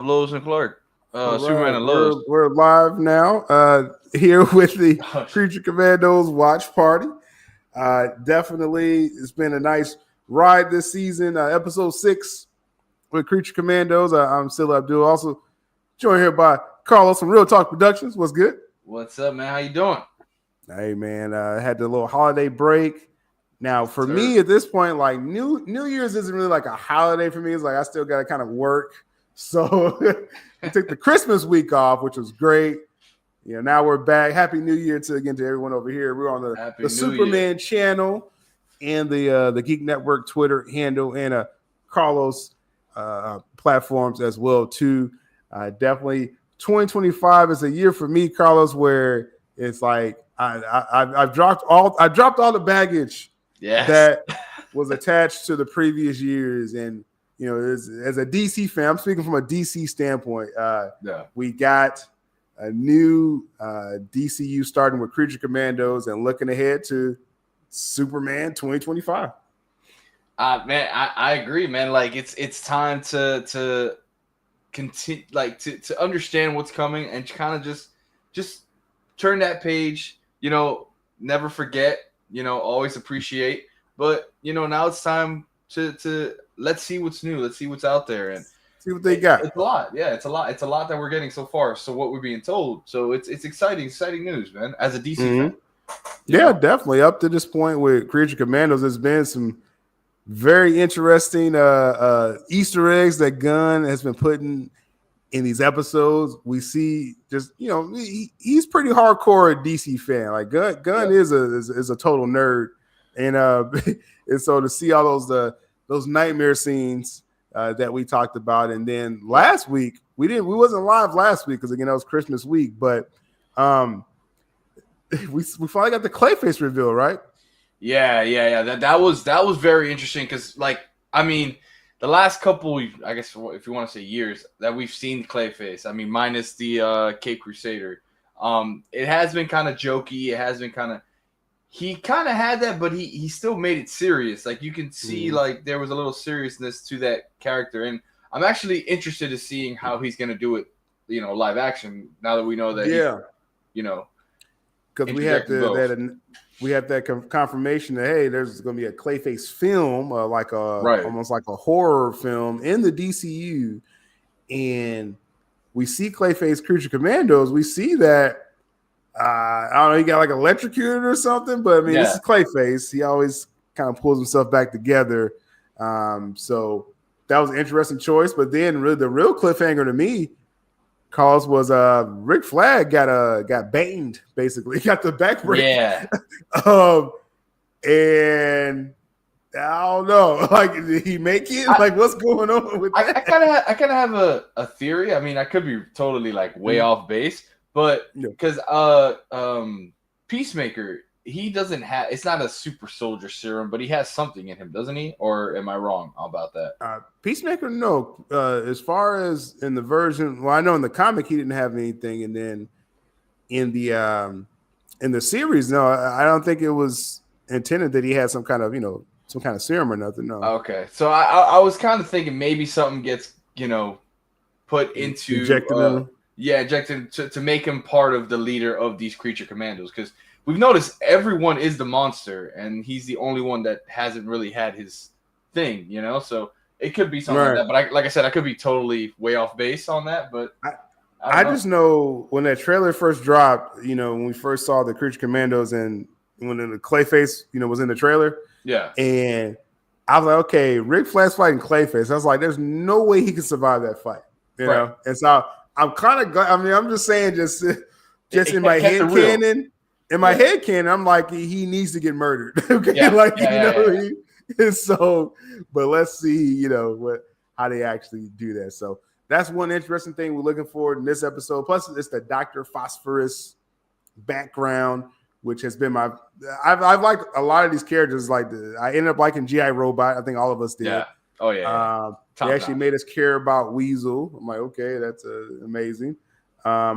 Lois and Clark. All Superman right, and we're Lois. we're live now. Here with the Oh, Creature Commandos watch party. Definitely, it's been a nice ride this season. Episode 6 with Creature Commandos. I'm still Abdul. Also joined here by Carlos from Real Talk Productions. What's good? what's up, man? How you doing? Hey man, had the little holiday break. Now for Sir. me at this point, like New Year's isn't really like a holiday for me. It's like I still got to kind of work. So we took the Christmas week off, which was great. Now we're back. Happy New Year to everyone over here. We're on Happy the New Year. Superman channel and the Geek Network Twitter handle and Carlos platforms as well too. Definitely 2025 is a year for me, Carlos, where it's like I've dropped all the baggage Yes. that was attached to the previous years, and as a DC fan, I'm speaking from a DC standpoint. Yeah. We got a new DCU starting with Creature Commandos and looking ahead to Superman 2025. Man, I agree, man. Like it's time to continue, like to understand what's coming and kind of just turn that page. Never forget. Always appreciate. But now it's time to let's see what's new. Let's see what's out there, and See what they got. it's a lot. Yeah, it's a lot. It's a lot that we're getting so far. So what we're being told. So it's exciting news, man. As a DC fan. Yeah, definitely. Up to this point with Creature Commandos, there's been some very interesting Easter eggs that Gunn has been putting in these episodes. We see just he's pretty hardcore a DC fan. Like Gunn is a total nerd, and and so to see all those nightmare scenes that we talked about, and then last week we wasn't live last week because again that was Christmas week, but we finally got the Clayface reveal, right? Yeah. That was very interesting because, like, I mean, the last couple, I guess, if you want to say years that we've seen Clayface, I mean, minus the Cape Crusader, it has been kind of jokey. It has been he kind of had that, but he still made it serious. Like you can see, like there was a little seriousness to that character, and I'm actually interested in seeing how he's gonna do it, live action. Now that we know that, because we had that confirmation that hey, there's going to be a Clayface film, almost like a horror film in the DCU, and we see Clayface Creature Commandos. We see that I don't know, he got like electrocuted or something, but I mean, This is Clayface. He always kind of pulls himself back together. So that was an interesting choice. But then, really, the real cliffhanger to me, Carlos, was Rick Flag got banged, basically. He got the back break. Yeah. And I don't know. Like, did he make it? Like, what's going on with that? I kind of have a theory. I mean, I could be totally like way off base, but because Peacemaker, he doesn't have. It's not a super soldier serum, but he has something in him, doesn't he? Or am I wrong about that? Peacemaker, no. As far as in the version, well, I know in the comic he didn't have anything, and then in the series, no, I don't think it was intended that he had some kind of serum or nothing. No. Okay, so I was kind of thinking maybe something gets put into injected to make him part of the leader of these Creature Commandos, because we've noticed everyone is the monster and he's the only one that hasn't really had his thing, so it could be something like that. But like I said, I could be totally way off base on that, but I just know when that trailer first dropped, when we first saw the Creature Commandos and when the Clayface, was in the trailer. Yeah. And I was like, okay, Rick Flag's fighting Clayface. I was like, there's no way he can survive that fight. Know? And so I'm kind of glad. I mean, I'm just saying, just in my head canon. In my head canon, I'm like, he needs to get murdered. Okay. So, but let's see, how they actually do that. So that's one interesting thing we're looking forward in this episode. Plus, it's the Dr. Phosphorus background, which has been I've liked a lot of these characters. Like I ended up liking G.I. Robot. I think all of us did. Yeah. Oh yeah. They actually made us care about Weasel. I'm like, okay, that's amazing. I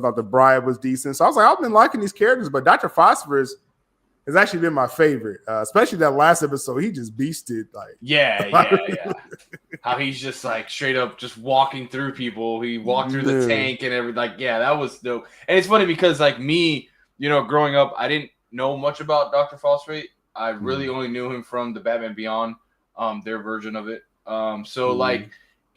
thought the Bribe was decent. So I was like, I've been liking these characters, but Dr. Phosphorus has actually been my favorite, especially that last episode. He just beasted, like yeah. How he's just like straight up just walking through people. He walked through the tank and everything. Like, yeah, that was dope. And it's funny because like me, growing up, I didn't know much about Dr. Phosphate. I really only knew him from the Batman Beyond, their version of it. So like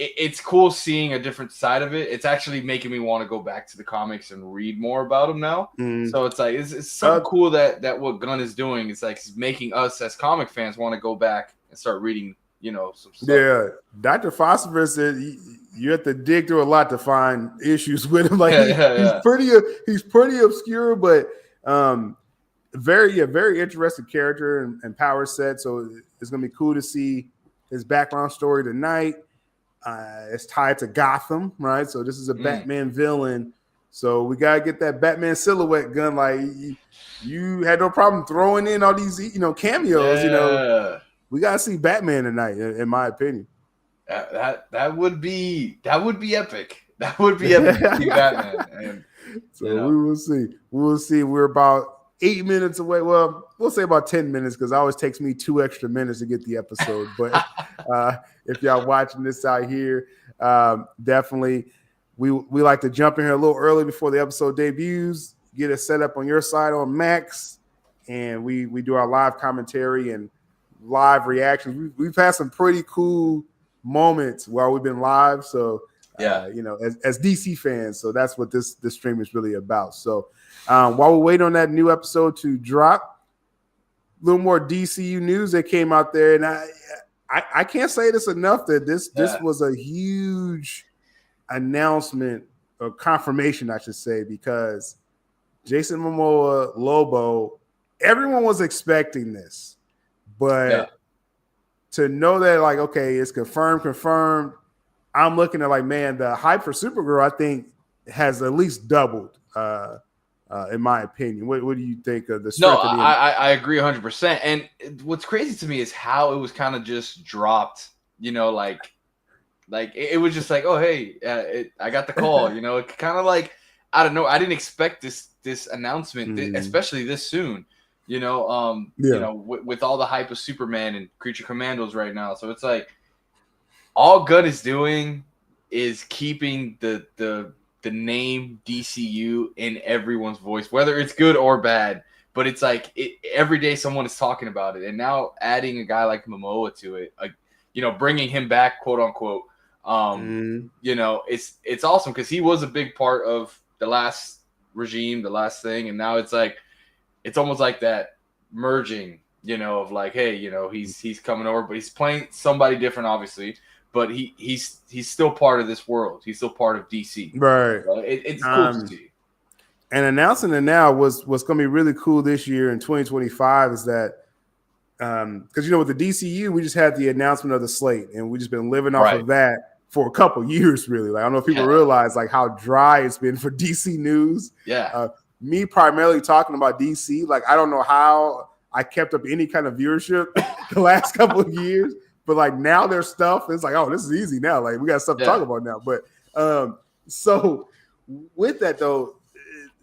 it's cool seeing a different side of it. It's actually making me want to go back to the comics and read more about him now. So it's like it's so cool that what Gunn is doing. It's like it's making us as comic fans want to go back and start reading, some stuff. Yeah, Dr. Phosphorus said you have to dig through a lot to find issues with him. Like he's pretty obscure, but very interesting character and power set. So it's gonna be cool to see his background story tonight. It's tied to Gotham, right? So this is a Batman villain. So we gotta get that Batman silhouette gun. Like you had no problem throwing in all these, cameos. Yeah. We gotta see Batman tonight, in my opinion. That would be epic. That would be epic to see Batman. And, we will see. We will see. We're about 8 minutes away. Well, we'll say about 10 minutes because it always takes me 2 extra minutes to get the episode. But if y'all watching this out here, definitely we like to jump in here a little early before the episode debuts, get it set up on your side on Max, and we do our live commentary and live reactions. We've had some pretty cool moments while we've been live. So as DC fans, so that's what this stream is really about. So while we wait on that new episode to drop, a little more DCU news that came out there, and I can't say this enough that this was a huge announcement or confirmation, I should say, because Jason Momoa, Lobo, everyone was expecting this, but to know that, like, okay, it's confirmed. I'm looking at like, man, the hype for Supergirl, I think, has at least doubled. In my opinion, what do you think of the strength? No, I agree 100%. And what's crazy to me is how it was kind of just dropped. Like it was just like, oh hey, I got the call. It kind of like, I don't know. I didn't expect this announcement, especially this soon. With all the hype of Superman and Creature Commandos right now. So it's like all Gunn is doing is keeping the name DCU in everyone's voice, whether it's good or bad. But it's like every day someone is talking about it, and now adding a guy like Momoa to it, like bringing him back, quote unquote. It's awesome because he was a big part of the last regime, the last thing, and now it's like it's almost like that merging, of like, hey, he's coming over, but he's playing somebody different, obviously. But he's still part of this world. He's still part of DC. Right. So it's cool to see. And announcing it now what's going to be really cool this year in 2025 is that because with the DCU we just had the announcement of the slate, and we just been living off of that for a couple years, really. Like I don't know if people realize like how dry it's been for DC news. Yeah. Me primarily talking about DC, like I don't know how I kept up any kind of viewership the last couple of years. But like now there's stuff, it's like, oh, this is easy now. Like we got stuff to talk about now. But so with that though,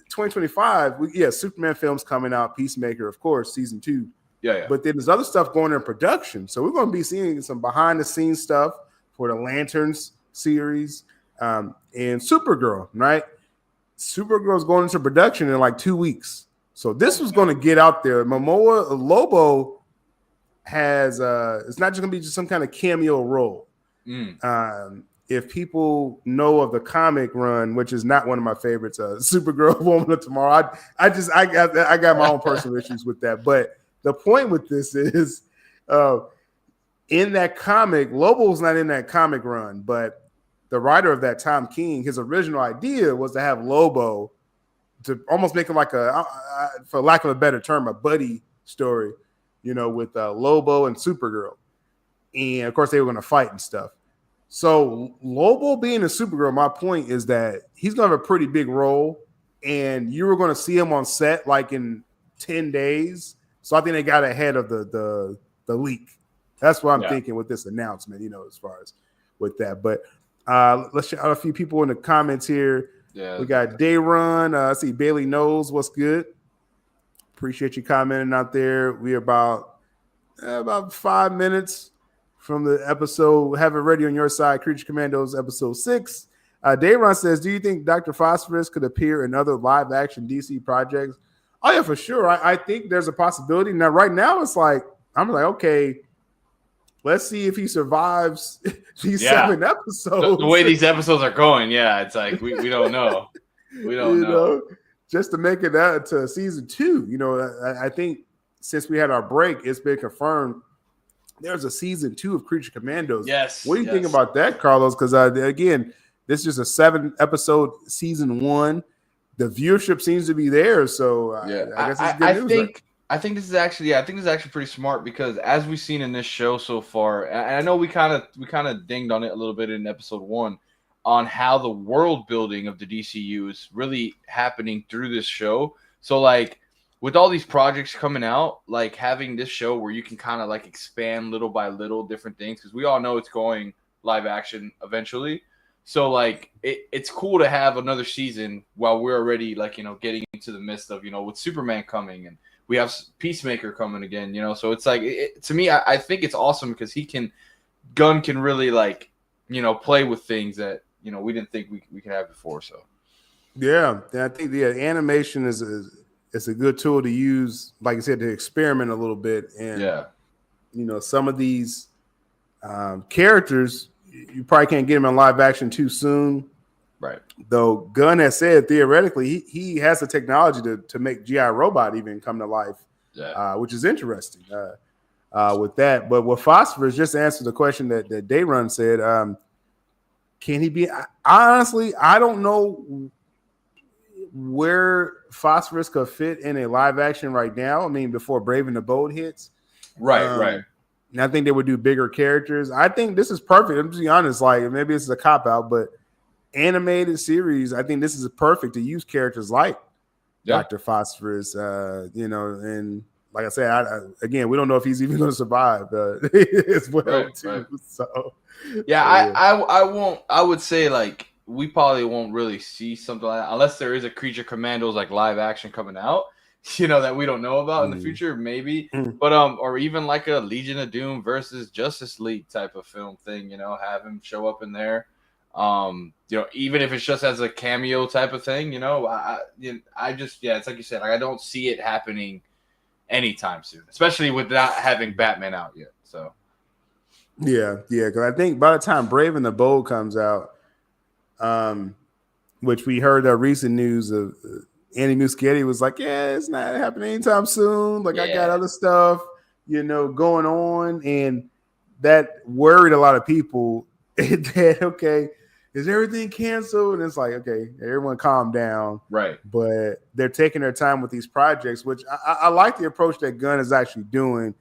2025, Superman films coming out, Peacemaker, of course, season 2. Yeah. But then there's other stuff going in production. So we're going to be seeing some behind the scenes stuff for the Lanterns series and Supergirl, right? Supergirl's going into production in like 2 weeks. So this was going to get out there. Momoa, Lobo has it's not just gonna be just some kind of cameo role. If people know of the comic run, which is not one of my favorites, Supergirl, Woman of Tomorrow, I got my own personal issues with that. But the point with this is, in that comic, Lobo's not in that comic run, but the writer of that, Tom King, his original idea was to have Lobo to almost make him like for lack of a better term, a buddy story. With Lobo and Supergirl. And, of course, they were going to fight and stuff. So Lobo being a Supergirl, my point is that he's going to have a pretty big role, and you were going to see him on set like in 10 days. So I think they got ahead of the leak. That's what I'm thinking with this announcement, as far as with that. But let's shout out a few people in the comments here. Yeah. We got Day Run. I see Bailey Knows what's good. Appreciate you commenting out there. We're about 5 minutes from the episode. Have it ready on your side. Creature Commandos episode 6. Dayron says, do you think Dr. Phosphorus could appear in other live action DC projects? Oh yeah, for sure. I think there's a possibility. Now, right now, it's like I'm like, okay, let's see if he survives these 7 episodes. The way these episodes are going, it's like we don't know. We don't know. Just to make it out to season 2, I think since we had our break, it's been confirmed there's a season 2 of Creature Commandos. Yes. What do you think about that, Carlos? Because again, this is a 7-episode season 1. The viewership seems to be there, so I guess it's good news. Right? I think this is actually pretty smart because as we've seen in this show so far, and I know we kind of dinged on it a little bit in episode 1 on how the world building of the DCU is really happening through this show. So like with all these projects coming out, like having this show where you can kind of like expand little by little different things because we all know it's going live action eventually. So like it's cool to have another season while we're already like getting into the midst of with Superman coming and we have Peacemaker coming again. So it's like to me I think it's awesome because Gunn can really like play with things that we didn't think we could have before. So yeah, I think the animation is a good tool to use, like I said, to experiment a little bit and some of these characters. You probably can't get him in live action too soon. Right. Though Gunn has said theoretically he has the technology to make G.I. Robot even come to life, which is interesting with that. But with Phosphorus, just to answer the question that Dayrun said, can he be? Honestly, I don't know where Phosphorus could fit in a live action right now. I mean, before Brave and the Bold hits. Right. And I think they would do bigger characters. I think this is perfect. I'm just being honest. Like maybe this is a cop out, but animated series, I think this is perfect to use characters like Dr. Phosphorus. And like I said, again, we don't know if he's even going to survive as well too. Right. So I would say like we probably won't really see something like that unless there is a Creature Commandos like live action coming out. That we don't know about in the future, maybe, but or even like a Legion of Doom versus Justice League type of film thing, have him show up in there, even if it's just as a cameo type of thing, I just it's like you said, like I don't see it happening anytime soon, especially without having Batman out yet. So because I think by the time Brave and the Bold comes out, which we heard that recent news of. Andy Muschietti was like, it's not happening anytime soon. Like, I got other stuff, going on. And that worried a lot of people that, okay, is everything canceled? And it's like, okay, everyone calm down. Right. But they're taking their time with these projects, which I like the approach that Gunn is actually doing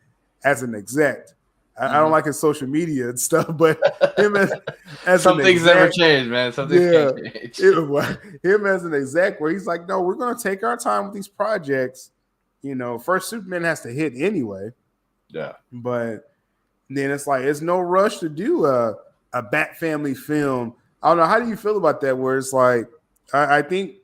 as an exec. I don't like his social media and stuff, but him as some things never change, man. Some things can't change. Him as an exec, where he's like, no, we're going to take our time with these projects. First Superman has to hit anyway. Yeah. But then it's like, it's no rush to do a Bat Family film. I don't know. How do you feel about that? Where it's like, I think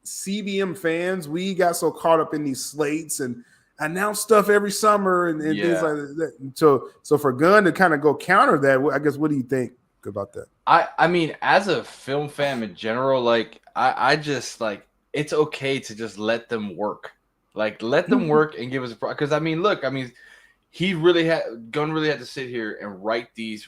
CBM fans, we got so caught up in these slates and announce stuff every summer and things like that. So for Gunn to kind of go counter that, I guess, what do you think about that? I mean, as a film fan in general, like I just like it's okay to just let them work. Like let them work and give us a because I mean, look, I mean, Gunn really had to sit here and write these.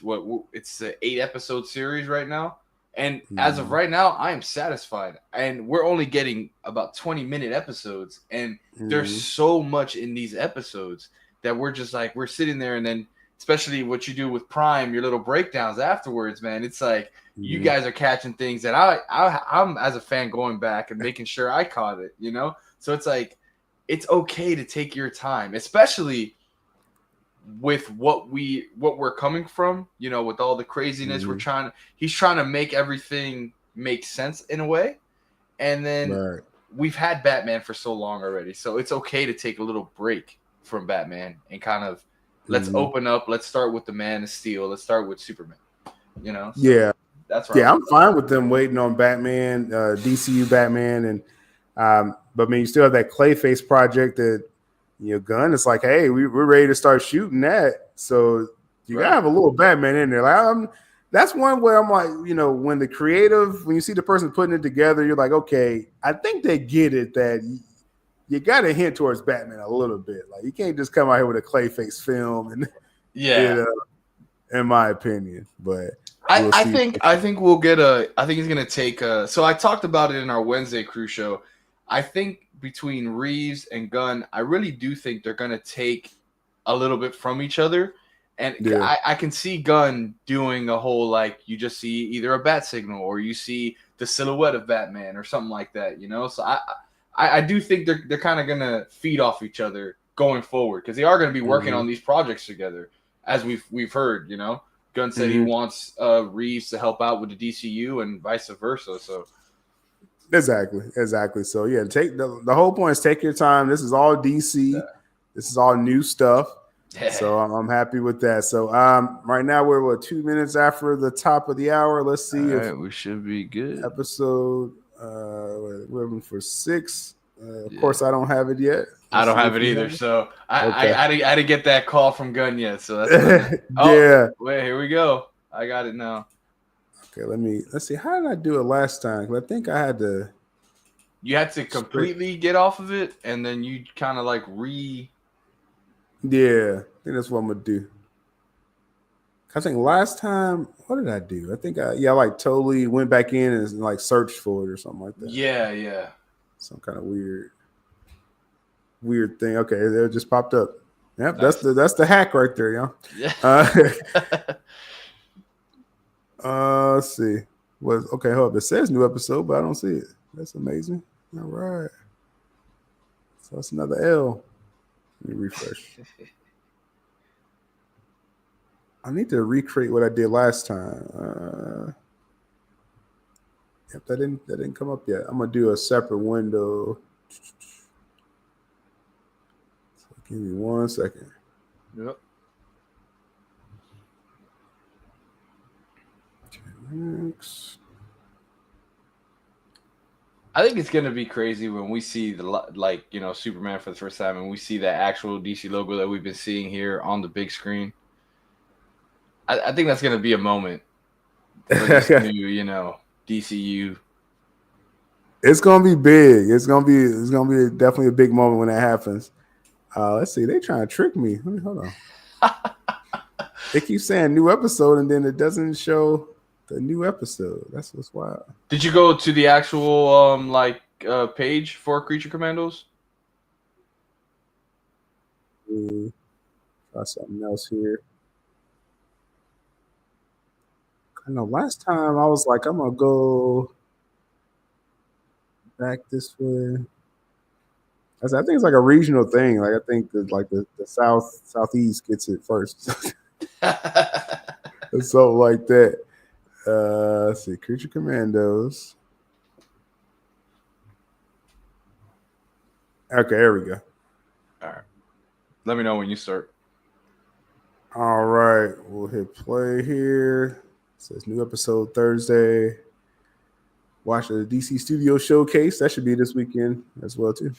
It's an 8-episode series right now. And as of right now, I am satisfied. And we're only getting about 20-minute episodes. And there's so much in these episodes that we're just like, we're sitting there. And then, especially what you do with Prime, your little breakdowns afterwards, man. It's like you guys are catching things that I'm, as a fan, going back and making sure I caught it, So it's like, it's okay to take your time, especially with what we're coming from, with all the craziness he's trying to make everything make sense in a way. And then we've had Batman for so long already. So it's okay to take a little break from Batman and kind of let's open up. Let's start with the Man of Steel. Let's start with Superman, So that's right. Yeah, I'm fine with them waiting on Batman, DCU Batman. And But I mean, you still have that Clayface project that Gunn. It's like, hey, we're ready to start shooting that. So you gotta have a little Batman in there. Like, that's one where I'm like, when the creative, when you see the person putting it together, you're like, okay, I think they get it that you got to hint towards Batman a little bit. Like, you can't just come out here with a Clayface film, and in my opinion, but I think we'll get I think he's gonna take so I talked about it in our Wednesday crew show. I think between Reeves and Gunn, I really do think they're gonna take a little bit from each other. And I can see Gunn doing a whole, like, you just see either a bat signal or you see the silhouette of Batman or something like that, So I do think they're kind of gonna feed off each other going forward, because they are going to be working on these projects together, as we've heard. Gunn said he wants Reeves to help out with the DCU and vice versa. So exactly. So yeah, take the whole point is take your time. This is all DC. Yeah. This is all new stuff. So I'm happy with that. So right now we're 2 minutes after the top of the hour. Let's see if we should be good. Episode we're looking for 6. Of course, I don't have it yet. I don't have it either. So I didn't get that call from Gunn yet. So that's yeah. Wait, here we go. I got it now. Okay, let's see. How did I do it last time? I think I had to. You had to completely get off of it, and then you kind of like Yeah, I think that's what I'm gonna do. I think last time, what did I do? I think I like totally went back in and like searched for it or something like that. Yeah. Some kind of weird thing. Okay, it just popped up. Yep, nice. That's the hack right there, Yeah. Let's see. Okay, hold up. It says new episode, but I don't see it. That's amazing. All right. So that's another L. Let me refresh. I need to recreate what I did last time. Yep, that didn't come up yet. I'm gonna do a separate window. So give me 1 second. Yep. Next. I think it's gonna be crazy when we see Superman for the first time, and we see that actual DC logo that we've been seeing here on the big screen. I think that's gonna be a moment for this new, DCU. It's gonna be big. It's gonna be definitely a big moment when that happens. Let's see. They trying to trick me. Let me hold on. They keep saying new episode, and then it doesn't show the new episode. That's what's wild. Did you go to the actual page for Creature Commandos? Try something else here. I know last time I was like, I'm gonna go back this way. I think it's like a regional thing. Like, I think that the southeast gets it first. Something like that. Let's see, Creature Commandos. Okay, there we go. All right. Let me know when you start. All right, we'll hit play here. It says new episode Thursday. Watch the DC Studio Showcase. That should be this weekend as well, too.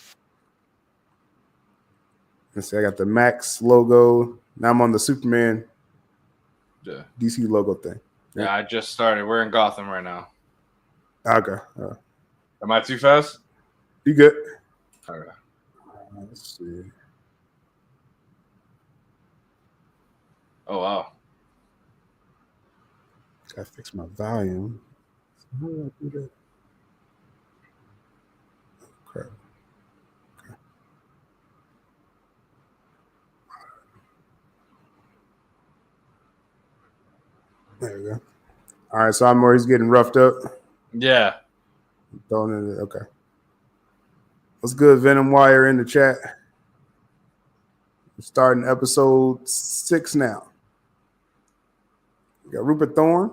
Let's see, I got the Max logo. Now I'm on the Superman DC logo thing. Yeah, I just started. We're in Gotham right now. Okay. Am I too fast? You good. All right. Let's see. Oh, wow. Gotta fix my volume. How do I do that? Oh, crap. Okay. There we go. All right, so I'm where he's getting roughed up. Yeah. Throwing it. Okay. What's good, Venom Wire in the chat? We're starting episode 6 now. We got Rupert Thorne.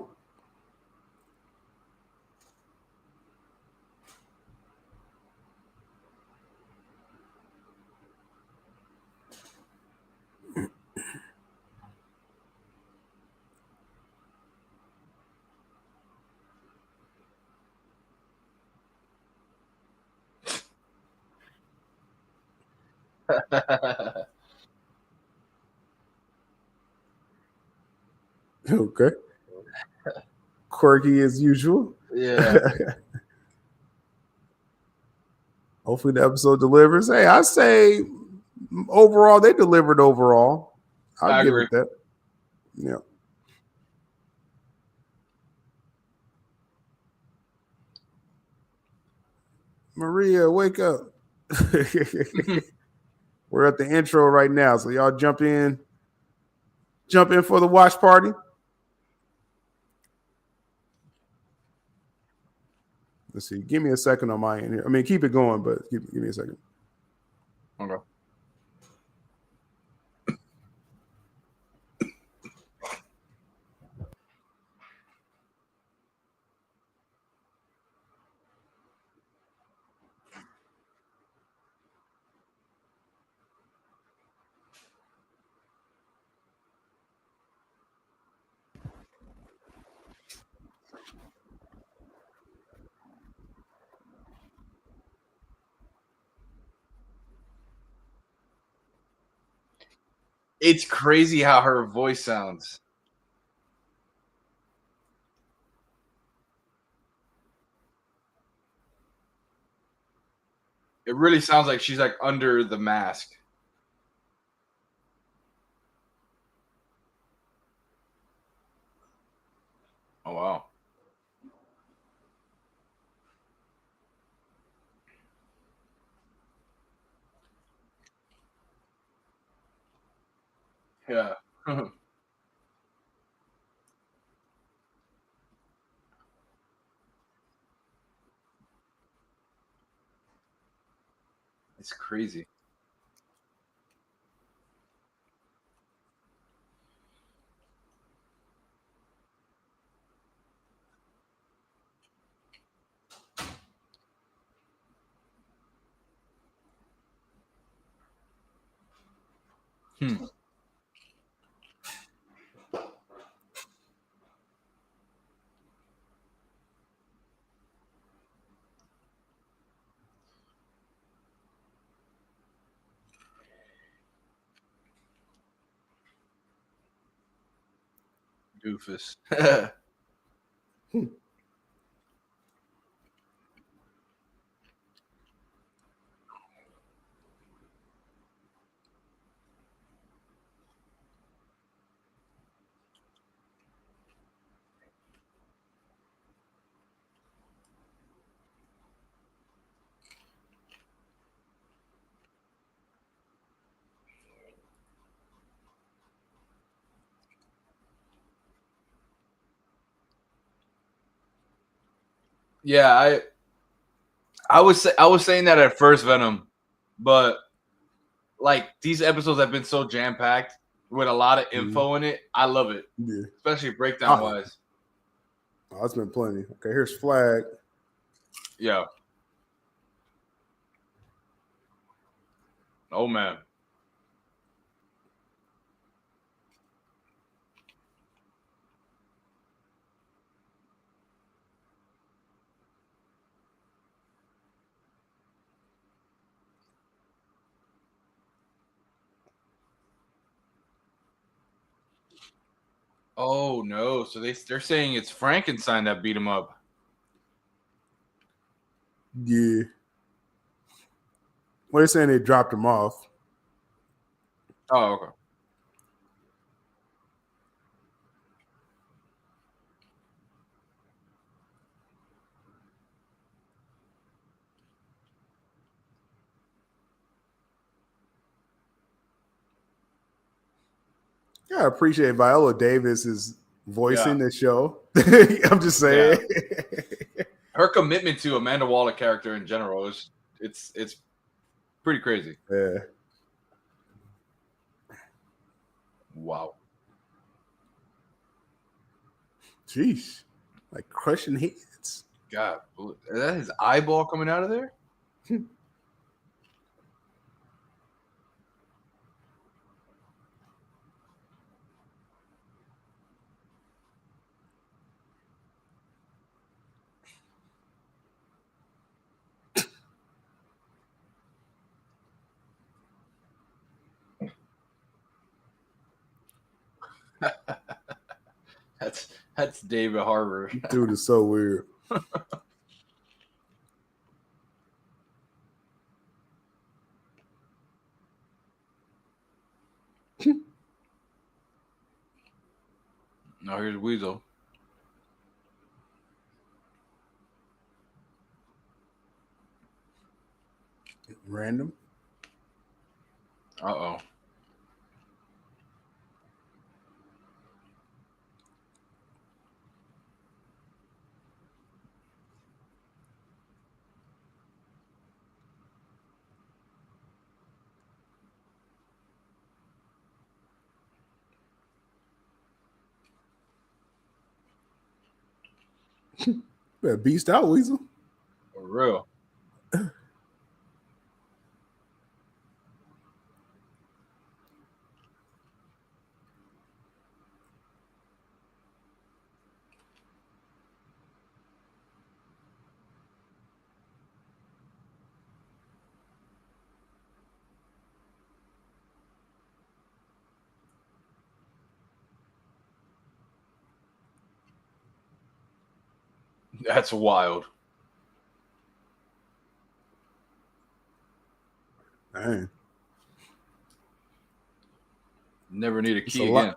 Okay. Quirky as usual. Yeah. Hopefully the episode delivers. Hey, I say overall they delivered overall. I'll give agree. it that. Yeah. Maria, wake up. We're at the intro right now, so y'all jump in for the watch party. Let's see. Give me a second on my end here. I mean, keep it going, but give me a second. Okay. It's crazy how her voice sounds. It really sounds like she's like under the mask. Oh wow. Yeah. It's crazy. Hmm. Doofus. Yeah, I was saying that at first, Venom, but like these episodes have been so jam packed with a lot of info in it. I love it, Yeah. especially breakdown wise. Oh, it's been plenty. Okay, here's Flag. Yeah. Oh man. Oh no! So they're saying it's Frankenstein that beat him up. Yeah. Well, they're saying they dropped him off. Oh okay. Yeah, I appreciate Viola Davis's voicing Yeah. the show. I'm just saying. Yeah. Her commitment to Amanda Waller character in general is it's pretty crazy. Yeah. Wow. Jeez. Like crushing heads. God, is that his eyeball coming out of there? That's David Harbour. Dude is so weird. Now here's Weasel. Random. Uh-oh. Yeah, beast out, Weasel. For real. That's wild. Dang. Never need a key again.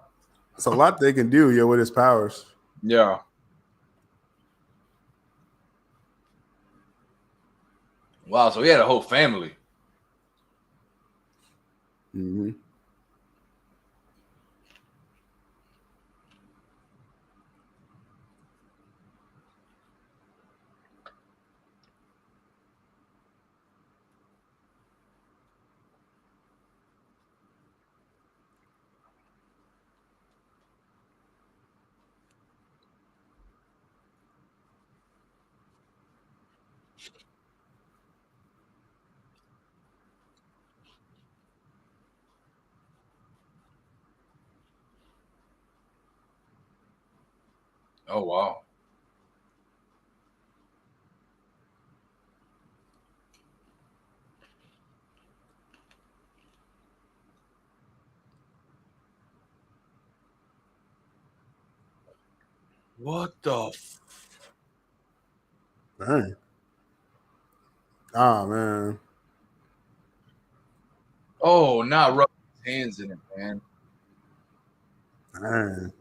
It's a lot they can do, with his powers. Yeah. Wow, so he had a whole family. Mm-hmm. Oh, wow. What the Dang. Oh, man. Oh, not rub his hands in it, man. Dang.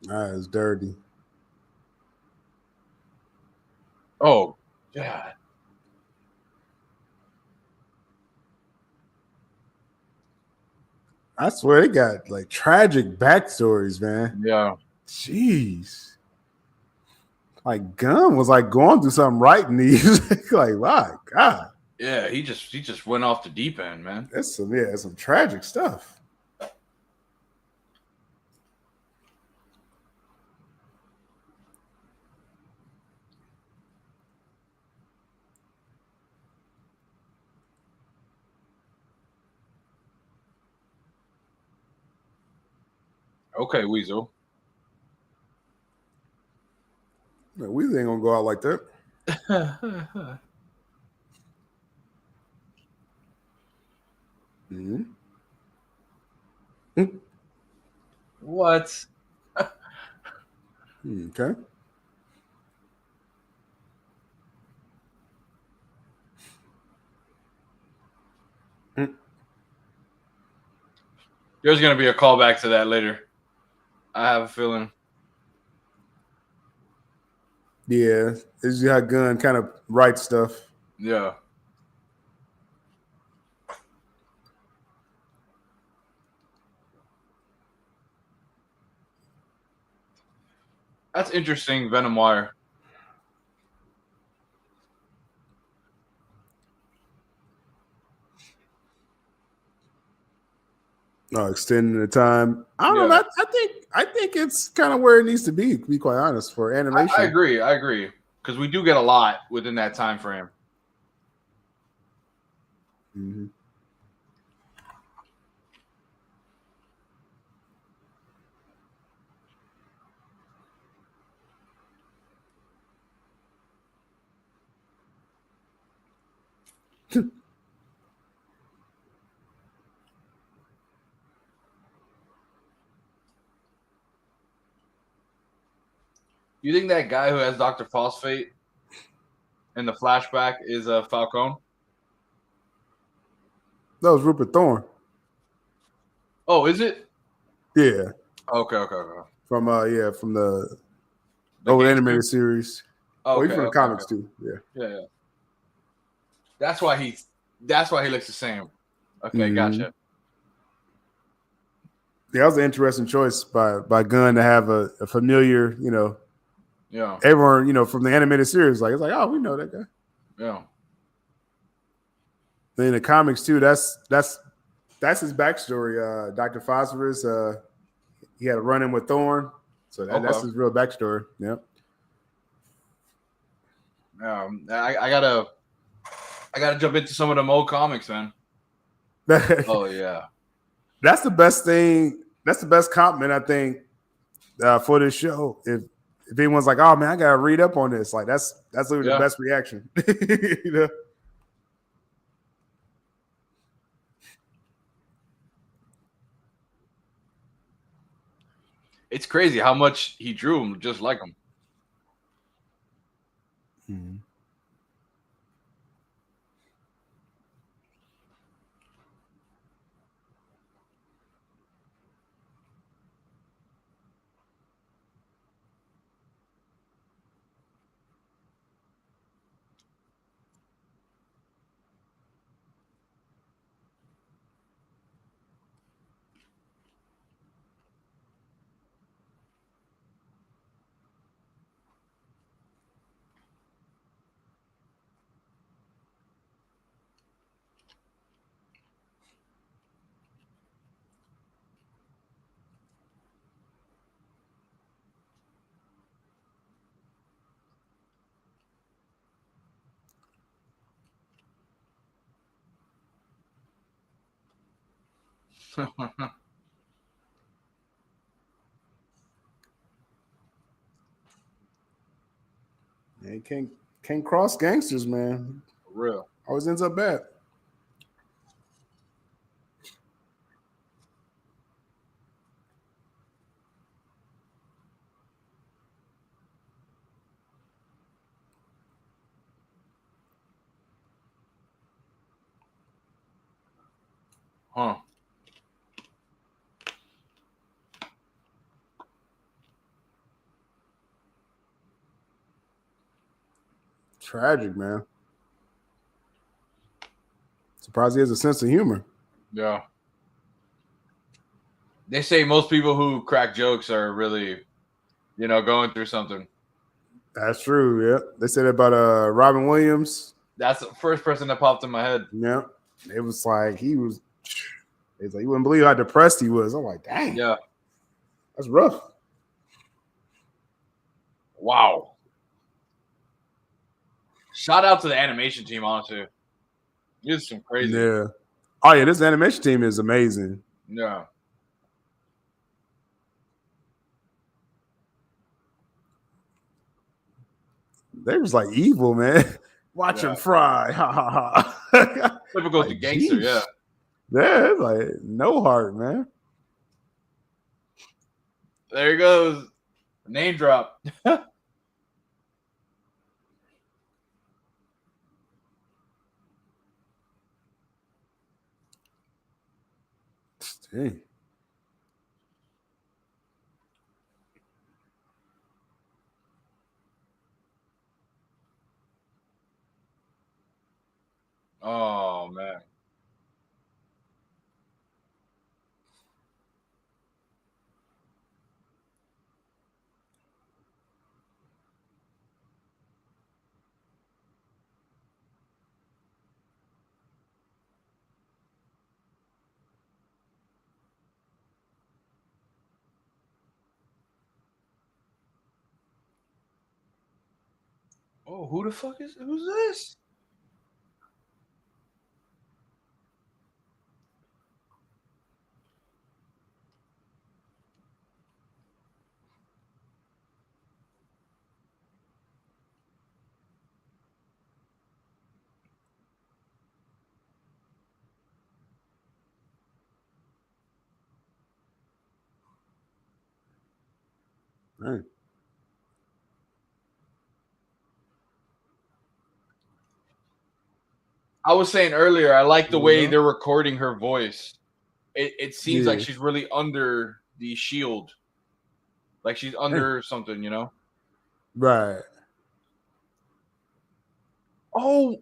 That is dirty. Oh, God. I swear they got like tragic backstories, man. Yeah. Jeez. Like Gunn was like going through something right in these. Like, my God. Yeah, he just went off the deep end, man. That's some tragic stuff. Okay, Weasel. No, we ain't gonna go out like that. Mm-hmm. What? Okay. There's gonna be a callback to that later. I have a feeling. Yeah, it's how Gunn kind of writes stuff. Yeah. That's interesting, Venom Wire. Extending the time. I don't know. Yeah. I think it's kind of where it needs to be. To be quite honest, for animation. I agree. Because we do get a lot within that time frame. Mm-hmm. You think that guy who has Dr. Phosphate in the flashback is Falcone? That was Rupert Thorne. Oh, is it? Yeah. Okay. From the animated series. Okay, even from the comics too. Yeah. That's why he looks the same. Okay, gotcha. Yeah, that was an interesting choice by Gunn to have a familiar, Yeah. Everyone, from the animated series, it's like, oh, we know that guy. Yeah. In the comics too, that's his backstory. Dr. Phosphorus, he had a run-in with Thorn, so that's his real backstory. Yep. I gotta jump into some of them old comics, man. Oh yeah. That's the best thing. That's the best compliment, I think, for this show. If anyone's like, "Oh man, I gotta read up on this," like that's literally the best reaction. It's crazy how much he drew him just like him. Mm-hmm. Yeah, can't cross gangsters, man. For real. Always ends up bad. Huh. Tragic, man. Surprised he has a sense of humor. Yeah. They say most people who crack jokes are really, going through something. That's true. Yeah, they said about Robin Williams. That's the first person that popped in my head. Yeah, it was like he was. It's like you wouldn't believe how depressed he was. I'm like, dang. Yeah. That's rough. Wow. Shout out to the animation team, honestly. It's some crazy. Yeah. Oh yeah, this animation team is amazing. Yeah. They was like evil, man. Watch him fry. Ha ha ha. Typical like, gangster, geez. Yeah. Yeah, it's like no heart, man. There he goes. Name drop. Dang. Oh man. Oh, who the fuck is who's this? Dang. I was saying earlier, I like the You way know? they're recording her voice. It seems like Yeah. she's really under the shield, like she's Hey. under something, you know. Right. Oh,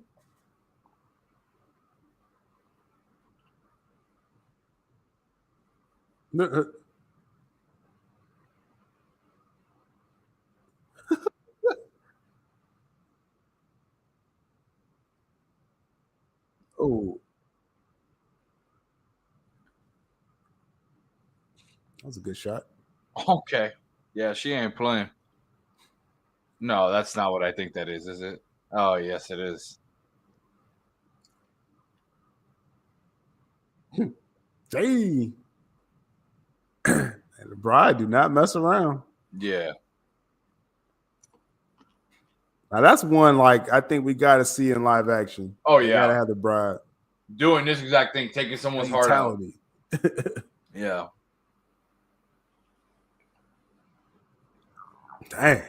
Oh, that was a good shot. okay. Yeah, she ain't playing. No, that's not what I think that is it? Oh, yes, it is. Dang. And the bride do not mess around. Yeah. Now that's one like I think we got to see in live action. Oh, They got to yeah. have the bride Doing this exact thing, taking someone's heart out. fatality. Yeah. Dang.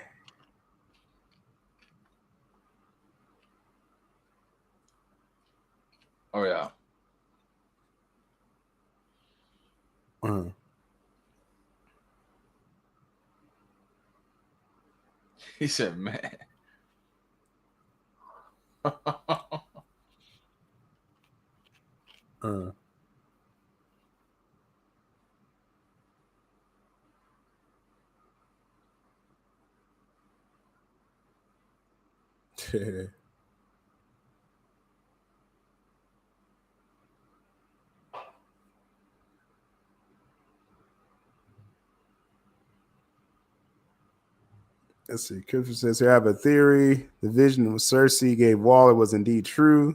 Oh, yeah. Uh-huh. He said, man. Uh. Let's see. Christopher says here I have a theory. The vision of Cersei gave Waller was indeed true.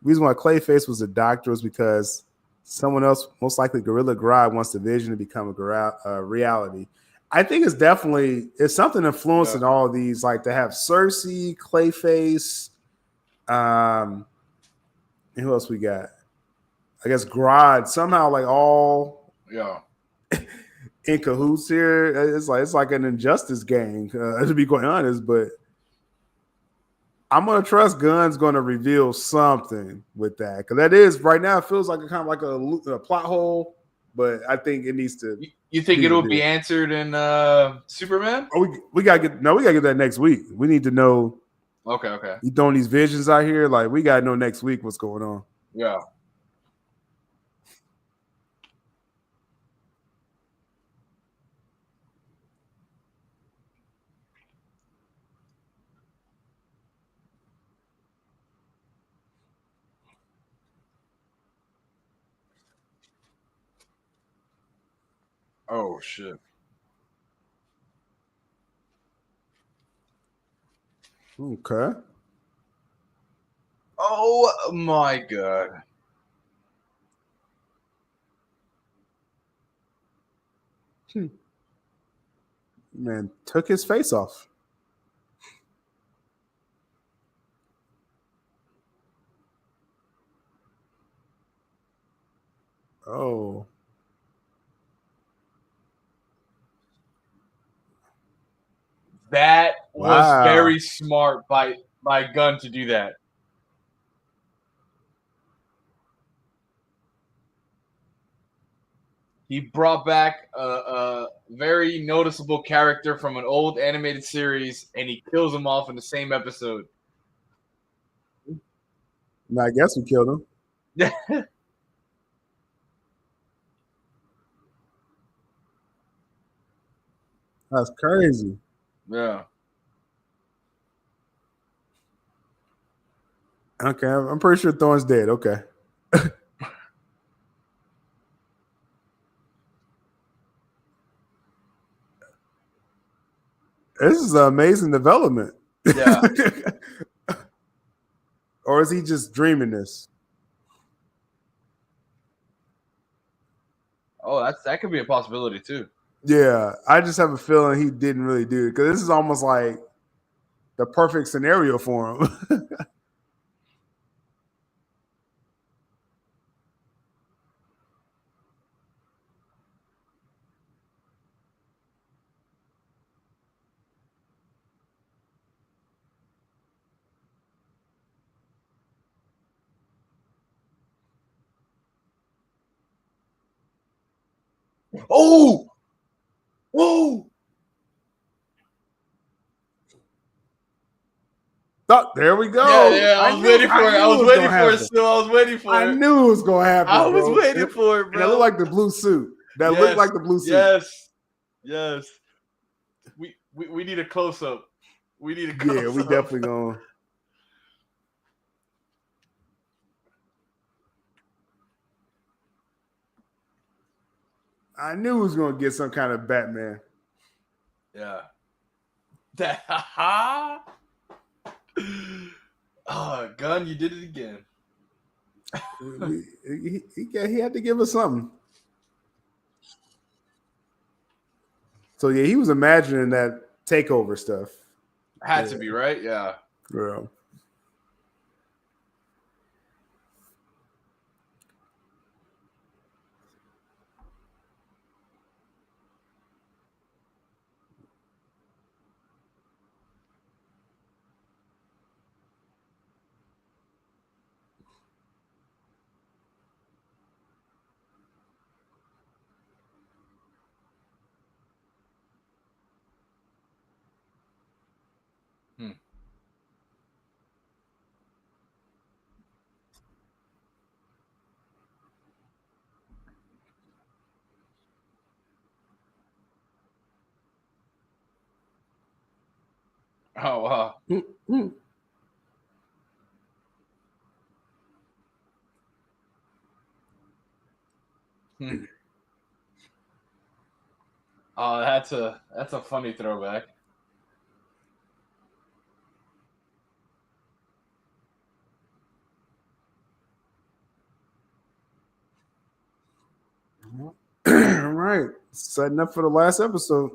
The reason why Clayface was a doctor was because someone else, most likely Gorilla Grodd, wants the vision to become a reality. I think it's something influencing all of these, like to have Cersei, Clayface, and who else we got? I guess Grodd somehow like all in cahoots here. It's like an injustice gang, to be quite honest. But I'm gonna trust Gunn's gonna reveal something with that because that is right now it feels like a kind of like a plot hole. But I think it needs to. You think be it'll revealed. be answered in Superman? Oh, we gotta get that next week. We need to know. Okay. You throwing these visions out here, like we gotta know next week what's going on. Yeah. Oh shit. Okay. Oh my god. Man, took his face off. Oh. That was Wow. very smart by Gunn to do that. He brought back a very noticeable character from an old animated series, and he kills him off in the same episode. I guess we killed him. That's crazy. Yeah. Okay, I'm pretty sure Thorne's dead. Okay. This is an amazing development. Yeah. Or is he just dreaming this? Oh, that could be a possibility too. Yeah, I just have a feeling he didn't really do it because this is almost like the perfect scenario for him. Oh, whoa! Oh, there we go. Yeah, I was waiting for it. I was waiting for it. Still, I was waiting for it. I knew it was gonna happen. I was waiting for it, bro. And it looked like the blue suit. That looked like the blue suit. Yes. We need a close up. We need a close up. Yeah, we definitely gonna. I knew he was gonna get some kind of Batman. Yeah. Oh, Gunn, you did it again. He had to give us something. So yeah, he was imagining that takeover stuff. Had to be, right? Yeah. Girl. Oh wow. Oh, that's a funny throwback. All right, setting up for the last episode.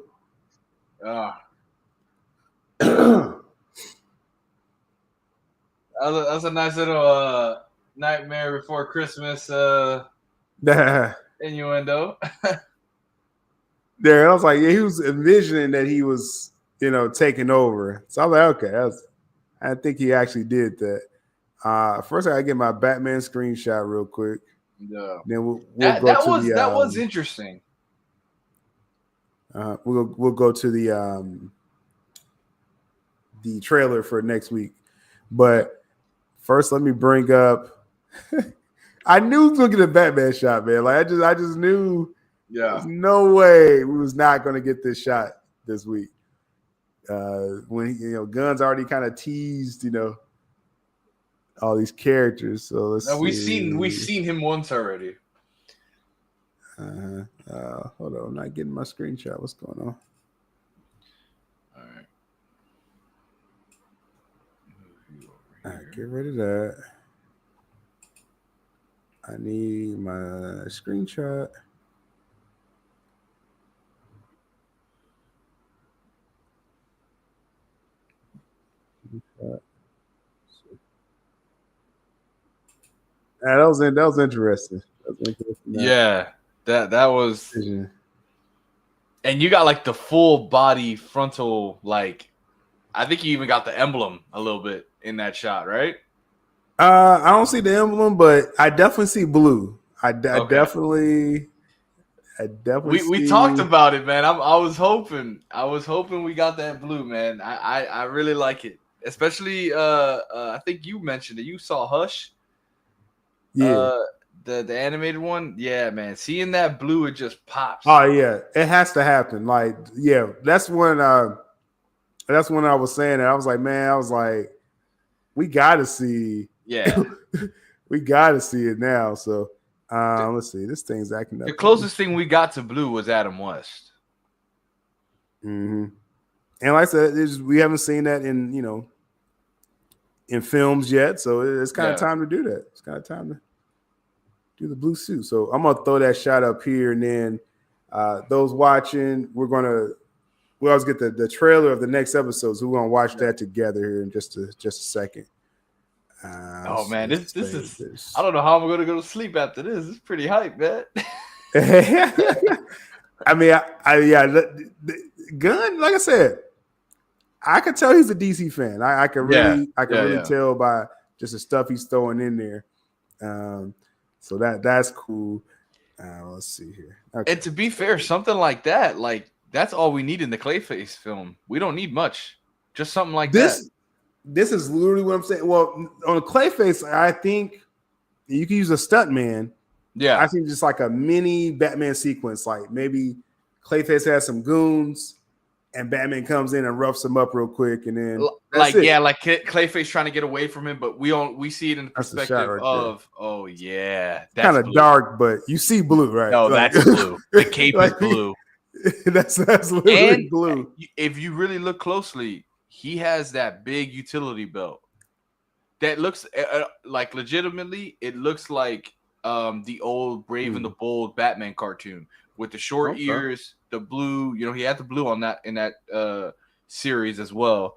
That's a nice little Nightmare Before Christmas innuendo. There, I was like, yeah, he was envisioning that he was, taking over. So I was like, okay, I think he actually did that. First, I gotta get my Batman screenshot real quick. Yeah. Then we'll that, go that to was the. That was interesting. We'll go to the trailer for next week, but first, let me bring up. I knew he was gonna get a Batman shot, man. Like I just knew. Yeah. There's no way we was not gonna get this shot this week. When Gunn's already kind of teased, all these characters. So let's see. We've seen him once already. Hold on, I'm not getting my screenshot. What's going on? All right, get rid of that. I need my screenshot. That was interesting. Yeah, that was. And you got like the full body frontal, like I think you even got the emblem a little bit in that shot, right? I don't see the emblem, but I definitely see blue. I definitely. We talked about it, man. I was hoping we got that blue, man. I really like it, especially I think you mentioned it. You saw Hush, yeah, the animated one. Yeah, man. Seeing that blue, it just pops. Oh yeah, it has to happen. Like yeah, that's when I was saying it. I was like, man, we got to see. Yeah, we got to see it now. So. Let's see. This thing's acting up. The closest thing we got to blue was Adam West. Mm-hmm. And like I said, we haven't seen that in films yet, so it's kind of time to do that. It's kind of time to do the blue suit. So I'm gonna throw that shot up here, and then those watching, we always get the trailer of the next episode, so we're gonna watch that together here in just a second. Oh man, this is. I don't know how I'm gonna go to sleep after this. It's pretty hype, man. I mean, the Gunn, like I said, I could tell he's a DC fan. I can really tell by just the stuff he's throwing in there. So that's cool. Let's see here. Okay. And to be fair, something like that, like that's all we need in the Clayface film. We don't need much, just something like that. This is literally what I'm saying. Well, on Clayface, I think you can use a stuntman. Yeah, I think just like a mini Batman sequence, like maybe Clayface has some goons, and Batman comes in and roughs him up real quick, and then like Clayface trying to get away from him, but we see it in the perspective right of that's kind of dark, but you see blue, right? No, like, that's blue. The cape is blue. That's literally blue. If you really look closely, he has that big utility belt that looks like legitimately. It looks like the old Brave and the Bold Batman cartoon with the short ears, the blue. You know, he had the blue on that in that series as well,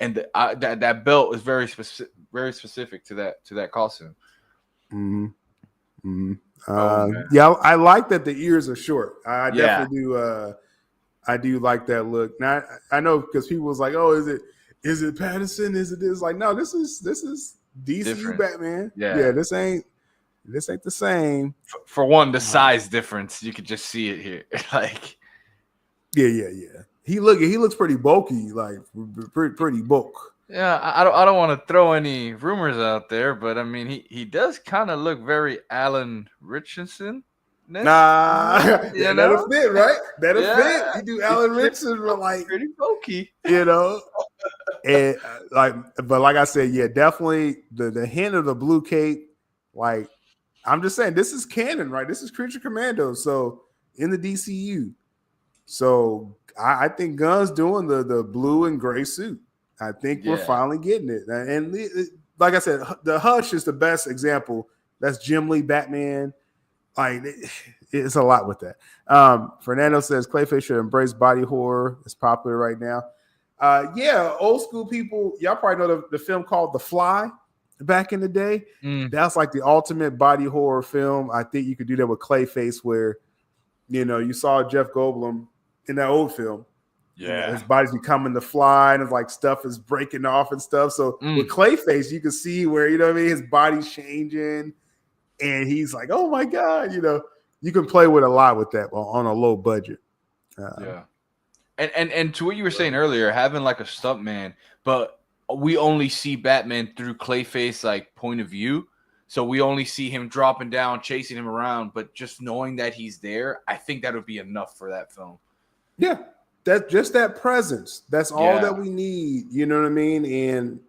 and that belt is very specific to that costume. Mm-hmm. Mm-hmm. I like that the ears are short. I definitely do. I do like that look. Now I know because people was like, "Oh, is it Pattinson? Is it this?" Like, no, this is DCU different. Batman. Yeah, this ain't the same. For one, the size difference, you could just see it here. Like, yeah. He looks pretty bulky, like pretty bulk. Yeah, I don't want to throw any rumors out there, but I mean he does kind of look very Alan Richardson. Nah, that'll fit, right? That'll fit. You do Alan Richardson, like pretty bulky, you know. And but like I said, yeah, definitely the hint of the blue cape. Like I'm just saying, this is canon, right? This is Creature Commandos, so in the DCU. So I think Gunn's doing the blue and gray suit. I think we're finally getting it. And like I said, the Hush is the best example. That's Jim Lee Batman. Like it's a lot with that. Fernando says Clayface should embrace body horror. It's popular right now. Old school people, y'all probably know the film called The Fly back in the day. That's like the ultimate body horror film. I think you could do that with Clayface where, you saw Jeff Goldblum in that old film. Yeah, his body's becoming the Fly, and it's like stuff is breaking off and stuff. So with Clayface, you can see where his body's changing, and he's like, "Oh my god!" You can play with a lot with that on a low budget. And to what you were saying earlier, having like a stuntman, but we only see Batman through Clayface like point of view, so we only see him dropping down, chasing him around. But just knowing that he's there, I think that would be enough for that film. Yeah. That's just that presence. That's all that we need. You know what I mean? And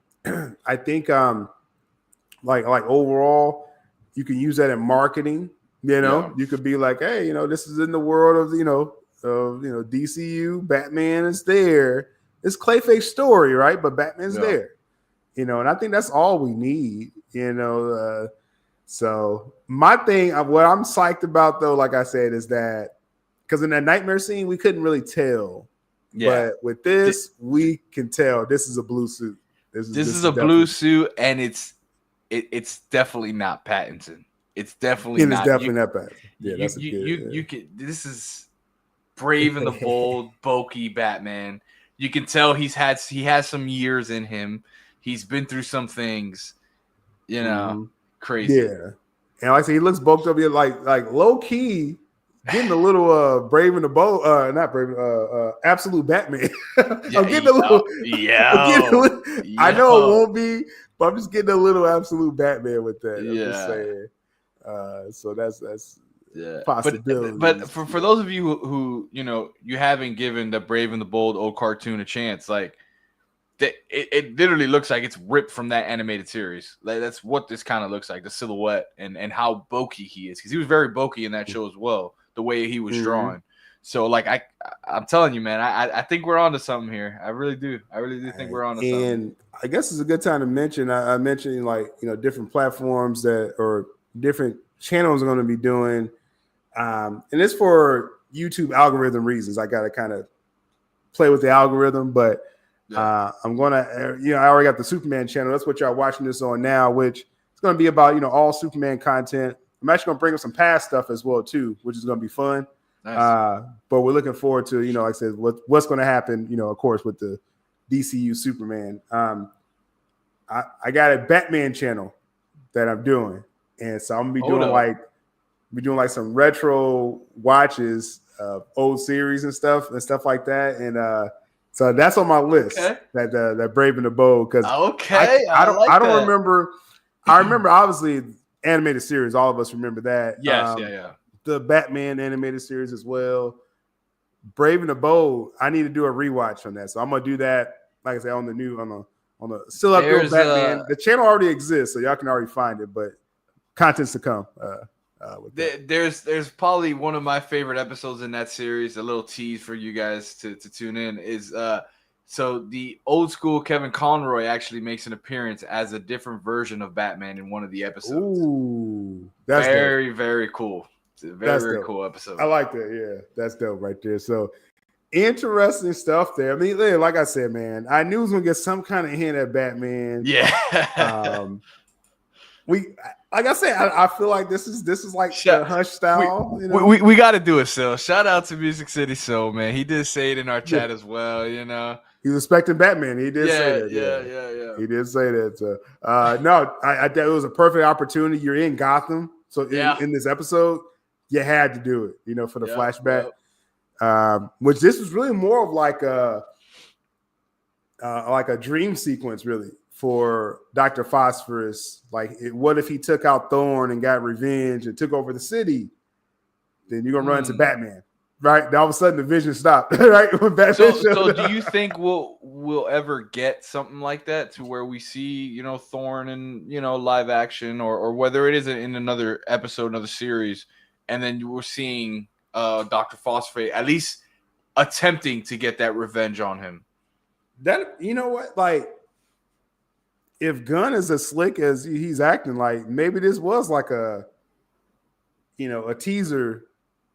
I think like overall, you can use that in marketing. You could be like, hey, this is in the world of DCU. Batman is there. It's Clayface story, right? But Batman's there. And I think that's all we need. So my thing, what I'm psyched about though, like I said, is that. Because in that nightmare scene, we couldn't really tell. Yeah. But with this, we can tell this is a blue suit. This is a blue suit, and it's definitely not Pattinson. It's definitely not. It's definitely not Pattinson. Yeah, that's you can. This is Brave and the Bold, bulky Batman. You can tell he has some years in him. He's been through some things. Crazy. Yeah, and like I said, he looks bulked up here, like low key. Getting a little Brave and the Bold, not Brave, Absolute Batman. I'm getting a little. I know it won't be, but I'm just getting a little Absolute Batman with that. I'm just saying. So that's possibility. But for those of you who you haven't given the Brave and the Bold old cartoon a chance, like it literally looks like it's ripped from that animated series. Like that's what this kind of looks like, the silhouette and how bulky he is, because he was very bulky in that show as well. The way he was drawn. So like I'm telling you, man, I think we're onto something here. I really do think we're onto something. And I guess it's a good time to mention. I mentioned different platforms or different channels are going to be doing, and it's for YouTube algorithm reasons. I got to kind of play with the algorithm, but I'm gonna I already got the Superman channel. That's what y'all watching this on now, which is going to be about all Superman content. I'm actually going to bring up some past stuff as well, too, which is going to be fun. Nice. But we're looking forward to, like I said, what's going to happen, of course, with the DCU Superman. I got a Batman channel that I'm doing. And so I'm going to be doing we're doing like some retro watches of old series and stuff like that. And so that's on my list. Okay. That Brave and the Bold, because I don't remember. I remember obviously animated series. All of us remember that. Yes, The Batman animated series as well. Brave and the Bold. I need to do a rewatch on that, so I'm gonna do that. Like I said, on the still up doing Batman. The channel already exists, so y'all can already find it, but content's to come. There's probably one of my favorite episodes in that series. A little tease for you guys to tune in is so the old school Kevin Conroy actually makes an appearance as a different version of Batman in one of the episodes. Ooh, that's very dope. Very cool. It's a very cool episode. I like that. Yeah, that's dope right there. So interesting stuff there. I mean, like I said, man, I knew we was gonna get some kind of hint at Batman. Yeah. Like I said, I feel like this is like the Hush style. We got to do it, Sil. Shout out to Music City Soul, man. He did say it in our chat as well. You know, he was expecting Batman. He did say that. Yeah. He did say that. So, no, I it was a perfect opportunity. You're in Gotham, so in this episode, you had to do it. You know, for the flashback. Which this was really more of like a dream sequence, really, for Dr. Phosphorus. Like, what if he took out Thorn and got revenge and took over the city? Then you're gonna run into Batman, right? Then all of a sudden the vision stopped, right? When Batman so do you think we'll ever get something like that to where we see, Thorn in, live action, or whether it is in another episode, another series, and then we're seeing Dr. Phosphate at least attempting to get that revenge on him? That, you know what, like, if Gunn is as slick as he's acting, like, maybe this was like a teaser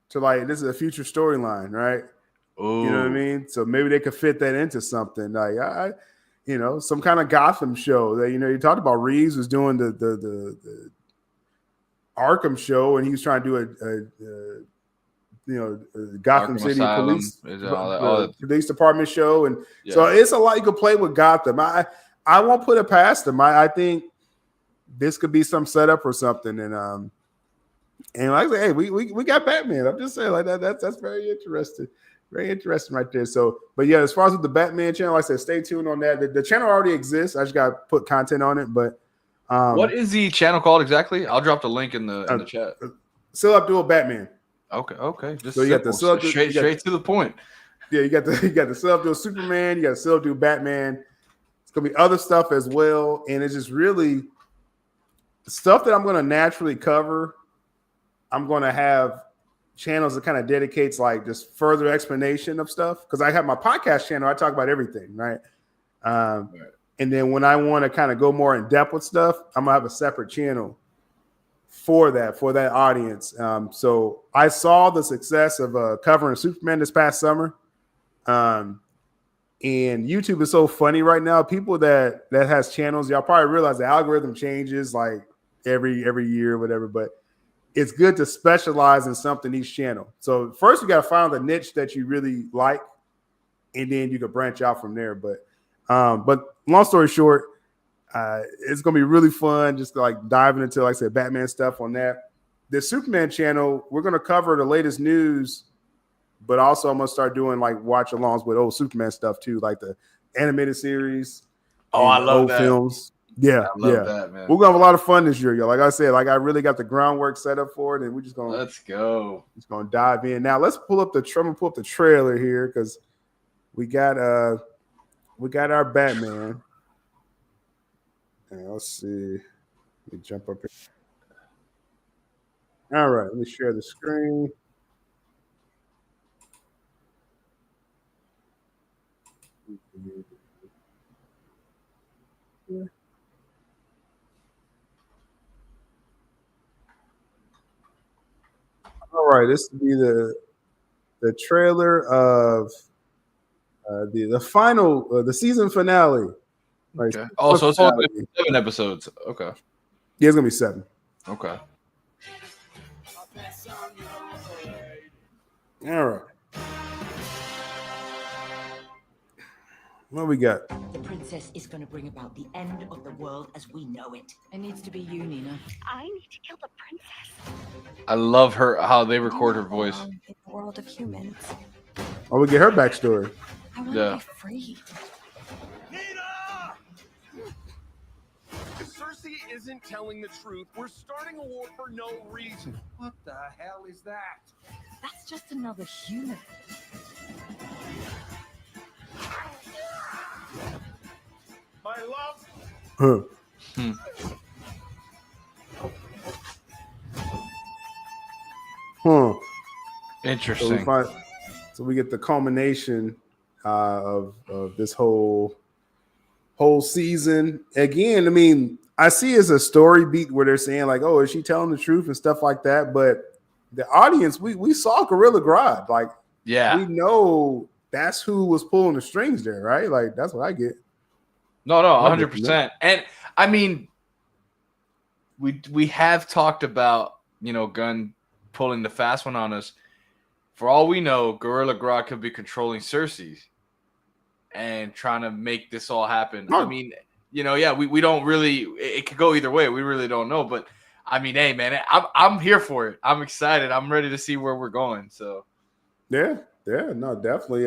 to, like, this is a future storyline, right? Ooh. You know what I mean? So maybe they could fit that into something, like some kind of Gotham show that, you talked about. Reeves was doing the Arkham show, and he was trying to do Gotham Arkham City Asylum, police department show, and so it's a lot you could play with Gotham. I won't put it past them. I think this could be some setup or something, and like I say, hey, we got Batman. I'm just saying, like, that's very interesting. Very interesting right there. So, but yeah, as far as with the Batman channel, like I said, stay tuned on that. The channel already exists. I just got to put content on it. But what is the channel called exactly? I'll drop the link in the chat. Still Abdul Batman. Okay. Just so you got the straight to the point. Yeah, you got the Still Abdul Superman. You got Still Abdul Batman. It's gonna be other stuff as well, and it's just really stuff that I'm gonna naturally cover. I'm gonna have channels that kind of dedicates, like, just further explanation of stuff, because I have my podcast channel. I talk about everything, right? And then when I want to kind of go more in depth with stuff, I'm gonna have a separate channel for that audience. So I saw the success of covering Superman this past summer. And YouTube is so funny right now. People that has channels, y'all probably realize the algorithm changes like every year or whatever, but it's good to specialize in something each channel. So first you got to find the niche that you really like, and then you can branch out from there. But long story short, it's gonna be really fun just to, like, diving into, like I said, Batman stuff on that. The Superman channel, we're gonna cover the latest news, but also I'm gonna start doing, like, watch alongs with old Superman stuff too, like the animated series. Oh, I love old that. Films. Yeah, I love that, man. We're gonna have a lot of fun this year, yo. Like I said, like, I really got the groundwork set up for it, and we're just gonna let's go. Just gonna dive in. Now let's pull up the trailer here, because we got our Batman. And let's see. Let me jump up here. All right, let me share the screen. All right, this will be the trailer of the final the season finale. Right? Okay. Oh, so it's only 7 episodes. Okay. Yeah, it's gonna be 7. Okay. All right. What we got? The princess is going to bring about the end of the world as we know it. It needs to be you, Nina. I need to kill the princess. I love how they record her voice. In the world of humans. Oh, we get her backstory. I want to be free. Cersei isn't telling the truth. We're starting a war for no reason. What the hell is that? That's just another human. My love. Huh. Huh. Interesting. So we get the culmination of this whole season. Again, I mean, I see it as a story beat where they're saying like, "Oh, is she telling the truth?" and stuff like that. But the audience, we saw Gorilla Grodd. Like, yeah, we know that's who was pulling the strings there, right? Like, that's what I get. No, 100%. And I mean, we have talked about, you know, Gunn pulling the fast one on us. For all we know, Gorilla Grodd could be controlling Cersei and trying to make this all happen. Oh. I mean, you know, yeah, we don't really. It could go either way. We really don't know. But I mean, hey, man, I'm here for it. I'm excited. I'm ready to see where we're going. So yeah, no, definitely.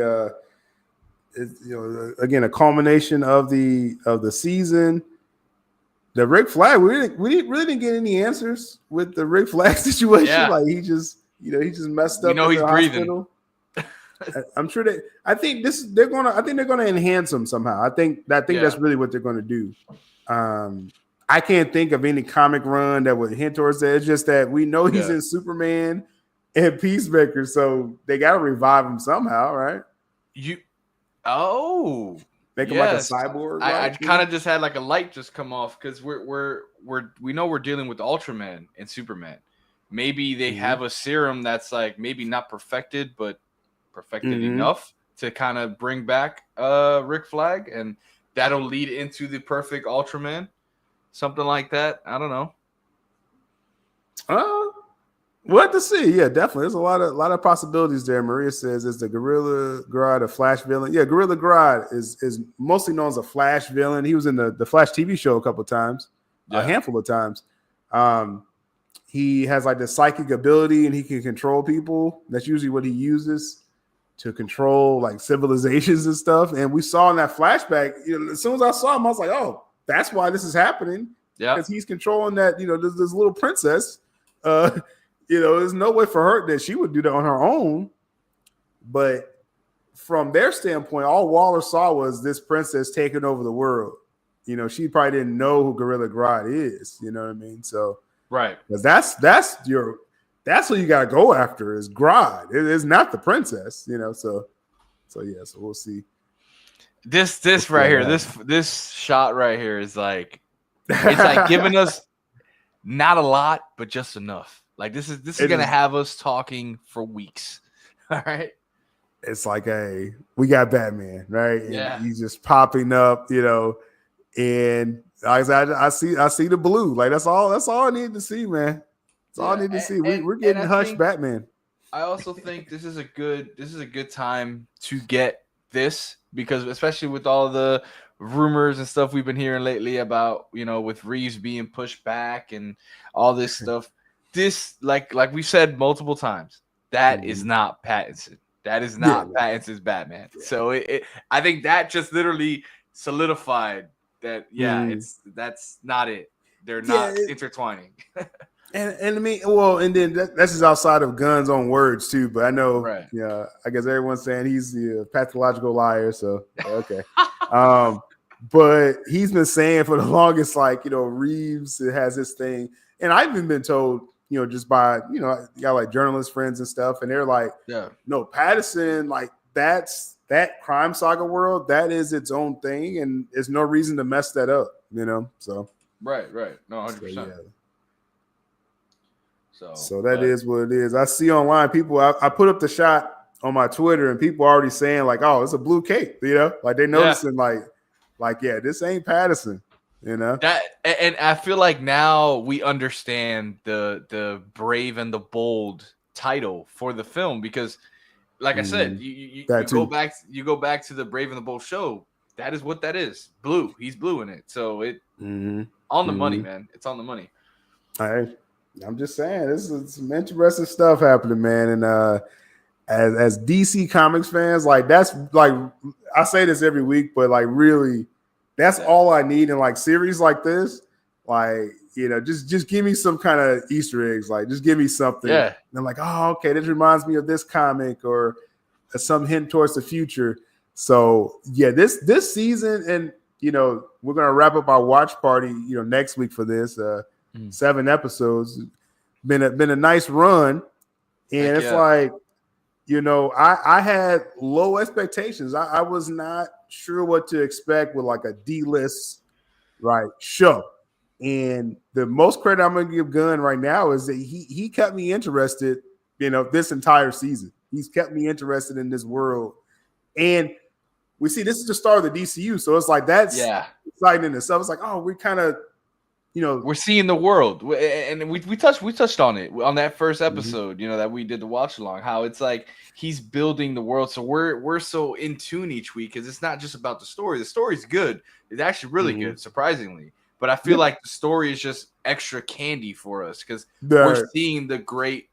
It's, you know, again, a culmination of the season. The Rick Flag, we really didn't get any answers with the Rick Flag situation. Yeah. Like he just messed up. You know, he's breathing. Hospital. I'm sure I think they're gonna enhance him somehow. I think that's really what they're gonna do. I can't think of any comic run that would hint towards that. It's just that we know he's in Superman and Peacemaker, so they gotta revive him somehow, right? Make him like a cyborg. I kind of just had like a light just come off because we know we're dealing with Ultraman and Superman. Maybe they have a serum that's like maybe not perfected, but perfected enough to kind of bring back Rick Flag, and that'll lead into the perfect Ultraman, something like that. I don't know. We'll have to see. Yeah, definitely. There's a lot of possibilities there. Maria says, "Is the Gorilla Grodd a Flash villain?" Yeah, Gorilla Grodd is mostly known as a Flash villain. He was in the Flash TV show a couple of times, a handful of times. He has like the psychic ability, and he can control people. That's usually what he uses to control like civilizations and stuff. And we saw in that flashback, you know, as soon as I saw him, I was like, "Oh, that's why this is happening." Yeah, because he's controlling that. You know, this little princess. You know, there's no way for her that she would do that on her own. But from their standpoint, all Waller saw was this princess taking over the world. You know, she probably didn't know who Gorilla Grodd is. You know what I mean? So right, because that's who you gotta go after is Grodd. It is not the princess. You know, so yeah. So we'll see. This right here, this shot right here is like it's like giving us not a lot, but just enough. Like this is gonna have us talking for weeks. All right. It's like, hey, we got Batman, right? Yeah. And he's just popping up, you know, and I see the blue. Like that's all I need to see, man. That's all I need to see. We're getting Hush Batman. I also think this is a good time to get this, because especially with all the rumors and stuff we've been hearing lately about, you know, with Reeves being pushed back and all this stuff. This, like we said multiple times, that is not Pattinson. That is not Pattinson's Batman. So I think that just literally solidified that. Yeah, that's not it. They're not intertwining. and I mean, well, and then that's just outside of Gunn's own words too. But I know, right. Yeah, I guess everyone's saying he's the pathological liar. So okay, but he's been saying for the longest, like, you know, Reeves has this thing, and I've even been told, you know, just by, you know, you got like journalist friends and stuff, and they're like, no, Pattinson, like that crime saga world, that is its own thing, and there's no reason to mess that up, you know. So right, no, 100%. So that is what it is. I see online people. I put up the shot on my Twitter, and people are already saying like, "Oh, it's a blue cape," you know, like they noticing like yeah, this ain't Pattinson. You know that, and I feel like now we understand the brave and the bold title for the film, because, like I said, you go back to the Brave and the Bold show. That is what that is. Blue. He's blue in it. So it on the money, man. It's on the money. All right. I'm just saying, this is some interesting stuff happening, man. And as DC Comics fans, like that's like I say this every week, but like really, that's all I need in like series like this. Like, just give me some kind of Easter eggs. Like, just give me something. Yeah. And I'm like, oh, okay, this reminds me of this comic or some hint towards the future. So yeah, this season, and we're gonna wrap up our watch party, next week for this 7 episodes. Been a nice run, and it's like, I had low expectations. I was not sure what to expect with like a D-list show. And the most credit I'm gonna give Gunn right now is that he kept me interested, this entire season. He's kept me interested in this world. And we see this is the start of the DCU, so it's like that's exciting in itself. It's like, oh, we kind of, we're seeing the world, and we touched on it on that first episode, that we did the watch along. How it's like he's building the world, so we're so in tune each week because it's not just about the story. The story's good; it's actually really good, surprisingly. But I feel like the story is just extra candy for us because we're seeing the great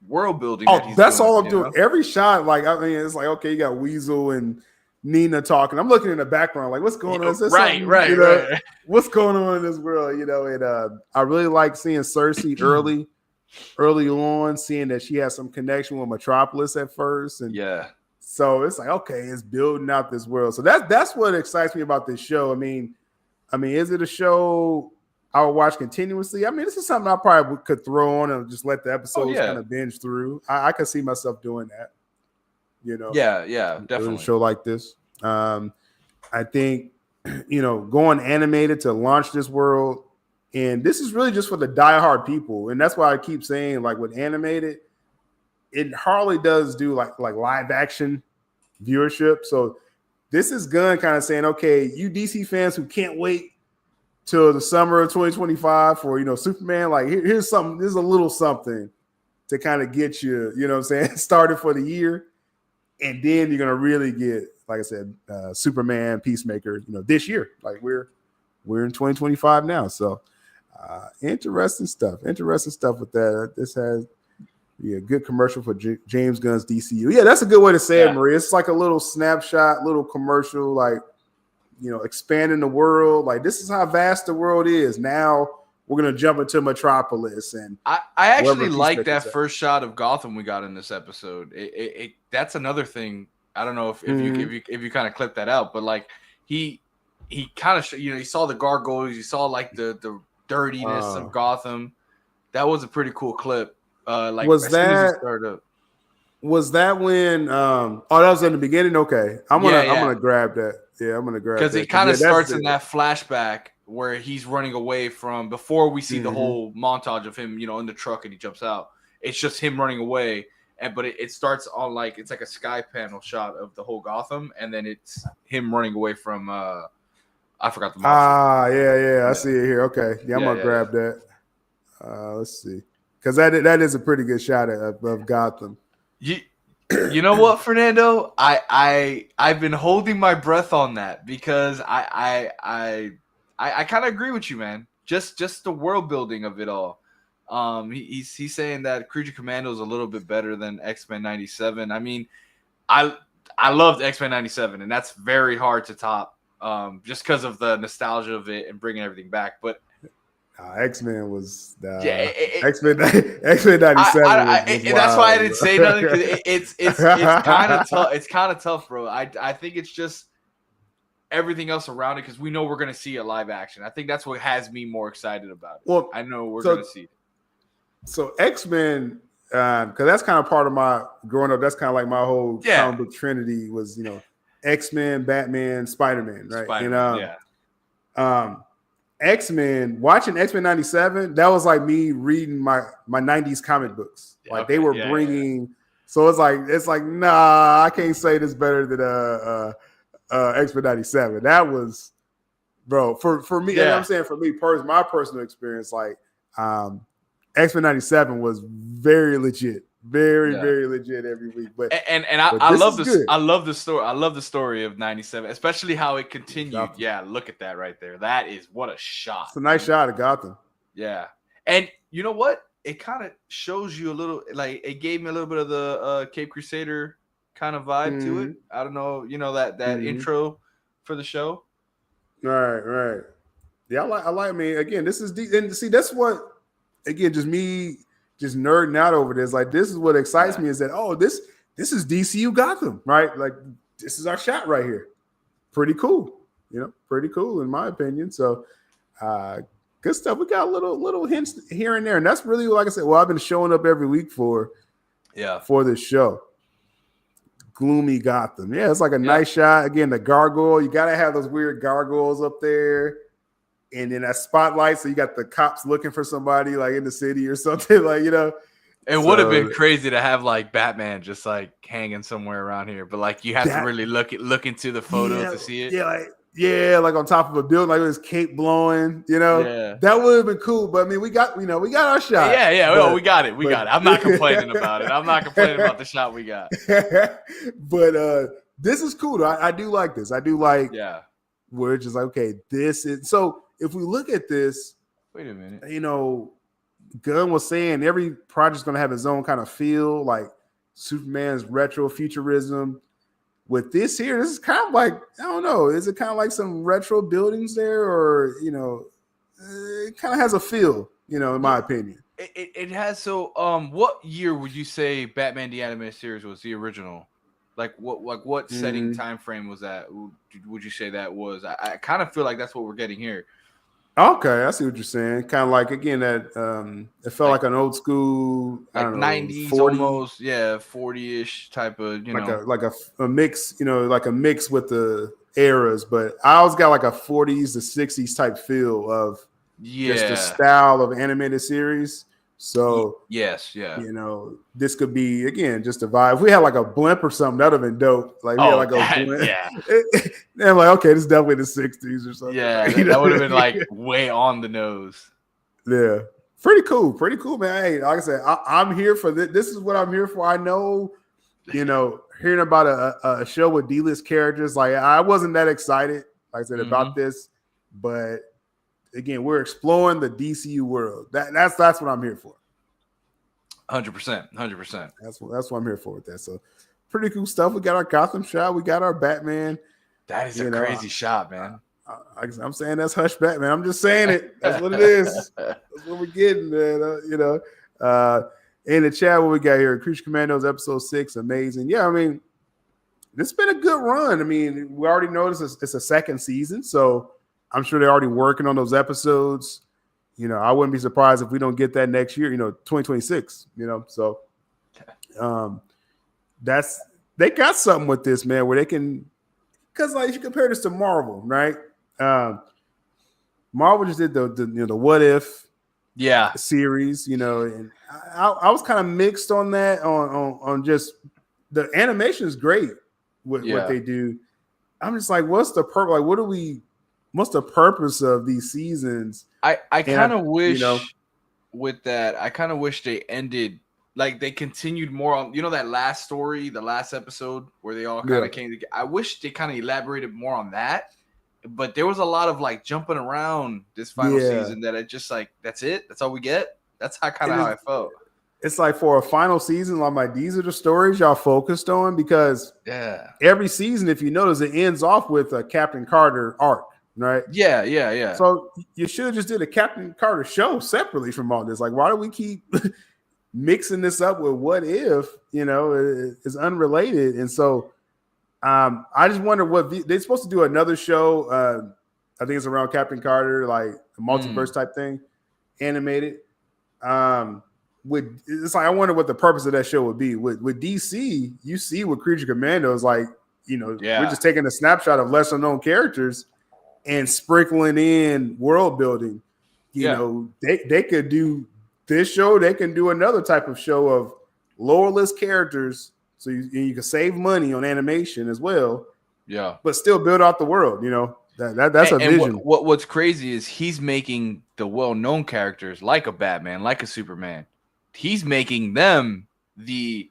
world building. That's all I'm doing. Every shot, like, I mean, it's like, okay, you got Weasel and Nina talking. I'm looking in the background, like, what's going on? Is this right. What's going on in this world? And I really like seeing Cersei early on, seeing that she has some connection with Metropolis at first, and so it's like, okay, it's building out this world. So that's what excites me about this show. I mean, is it a show I would watch continuously? I mean, this is something I probably could throw on and just let the episodes kind of binge through. I could see myself doing that. Yeah, definitely. A show like this. I think, going animated to launch this world, and this is really just for the diehard people. And that's why I keep saying, like, with animated, it hardly does do like live action viewership. So this is Gunn kind of saying, okay, you DC fans who can't wait till the summer of 2025 for, Superman, like here's something, there's a little something to kind of get you, started for the year. And then you're going to really get, like I said, Superman, Peacemaker, this year. Like we're in 2025 now. So interesting stuff with that. This has a good commercial for James Gunn's DCU. Yeah, that's a good way to say it, Maria. It's like a little snapshot, little commercial, like, expanding the world. Like, this is how vast the world is. Now we're going to jump into Metropolis. And I actually like that first shot of Gotham we got in this episode. That's another thing. I don't know if you kind of clip that out, but like he kind of, you saw the gargoyles, you saw like the dirtiness of Gotham. That was a pretty cool clip. Like, was that when that was in the beginning? Okay. I'm gonna grab that. Yeah, I'm gonna grab that. Because it kind of starts in that flashback where he's running away from before we see the whole montage of him, in the truck and he jumps out. It's just him running away. But it starts on it's like a sky panel shot of the whole Gotham, and then it's him running away from I forgot the monster. Yeah, I see it here. Okay. Yeah, I'm gonna grab that. Let's see. Because that is a pretty good shot of Gotham. You know what, Fernando? I've been holding my breath on that because I kind of agree with you, man. Just the world building of it all. He's saying that Creature Commando is a little bit better than X-Men 97. I mean, I loved X-Men 97, and that's very hard to top, just because of the nostalgia of it and bringing everything back. But X-Men was X-Men 97. That's why I didn't say nothing, because it's kind of tough. It's kind of tough, bro. I think it's just everything else around it, because we know we're going to see a live action. I think that's what has me more excited about it. Well, I know we're going to see it. So X-Men, because that's kind of part of my growing up. That's kind of like my whole comic book trinity was, X-Men, Batman, Spider-Man, right? Spider-Man, X-Men, watching X-Men 97, that was like me reading my 90s comic books. Like they were bringing, so it's like, nah, I can't say this better than X-Men 97. That was, bro, for me, you know what I'm saying, for me, my personal experience, like X-Men 97 was very legit. Very legit every week. But I love this. I love the story. I love the story of 97, especially how it continued. Gotham. Yeah, look at that right there. That is what a shot. It's a nice shot of Gotham. Yeah. And you know what? It kind of shows you a little, like it gave me a little bit of the Cape Crusader kind of vibe to it. I don't know, that intro for the show. Right. Yeah, I like. I mean, again, this is and see, that's what, again, just me, just nerding out over this. Like, this is what excites me is that this is DCU Gotham, right? Like, this is our shot right here. Pretty cool, pretty cool in my opinion. So, good stuff. We got little hints here and there, and that's really, like I said. Well, I've been showing up every week for this show. Gloomy Gotham. Yeah, it's like a nice shot. Again, the gargoyle. You got to have those weird gargoyles up there. And then that spotlight. So you got the cops looking for somebody like in the city or something. Like, It would have been crazy to have like Batman just like hanging somewhere around here. But like you have to really look into the photo to see it. Yeah, like on top of a building, like with his cape blowing, that would have been cool. But I mean, we got our shot. Yeah. We got it. I'm not complaining about it. I'm not complaining about the shot we got. But this is cool. Though. I do like this. I do like. Yeah. We're just like, okay, this is so. If we look at this, wait a minute. Gunn was saying every project's going to have its own kind of feel, like Superman's retro futurism. With this here, this is kind of like, I don't know, is it kind of like some retro buildings there, or it kind of has a feel, in my opinion. It has. So, what year would you say Batman the Animated Series was the original? Like what setting time frame was that? Would you say that was? I kind of feel like that's what we're getting here. Okay, I see what you're saying. Kind of like, again, that it felt like an old school, like 90s 40, almost, 40-ish type of, like a mix, like a mix with the eras. But I always got like a 40s to 60s type feel of just the style of animated series. So yes, this could be, again, just a vibe. If we had like a blimp or something, that'd have been dope. Like we had like a blimp. And I'm like, okay, this is definitely the 60s or something. Yeah, that would have been like way on the nose. Yeah, pretty cool, man. Hey, like I said, I'm here for this. This is what I'm here for. I know, hearing about a show with D-list characters, like I wasn't that excited, like I said, about this, but. Again, we're exploring the DCU world. That's what I'm here for. 100%. That's what I'm here for with that. So, pretty cool stuff. We got our Gotham shot. We got our Batman. That is a crazy shot, man. I'm saying that's Hush Batman. I'm just saying it. That's what it is. That's what we're getting, man. In the chat, what we got here? Creature Commandos episode 6, amazing. Yeah, I mean, it's been a good run. I mean, we already noticed it's a second season, so. I'm sure they're already working on those episodes. I wouldn't be surprised if we don't get that next year, 2026, So they got something with this, man, where they can, because like you compare this to Marvel, right? Marvel just did the What If series, and I was kind of mixed on that, on just the animation is great with what they do. I'm just like, what's the purpose? Like, what's the purpose of these seasons? I kind of wish with that. I kind of wish they ended, like they continued more on, that last story, the last episode where they all kind of came together. I wish they kind of elaborated more on that. But there was a lot of like jumping around this final season that it just like, that's it. That's all we get. That's how I felt. It's like for a final season, I'm like, these are the stories y'all focused on, because every season, if you notice, it ends off with a Captain Carter arc. Right. Yeah. So you should have just did a Captain Carter show separately from all this. Like, why do we keep mixing this up with What If? It's unrelated. And so, I just wonder what they're supposed to do another show. I think it's around Captain Carter, like a multiverse type thing, animated. It's like I wonder what the purpose of that show would be. With DC, you see with Creature Commandos, like we're just taking a snapshot of lesser known characters. And sprinkling in world building, they could do this show. They can do another type of show of lower list characters, so you can save money on animation as well. Yeah, but still build out the world. That's a vision. What's crazy is he's making the well-known characters like a Batman, like a Superman. He's making them the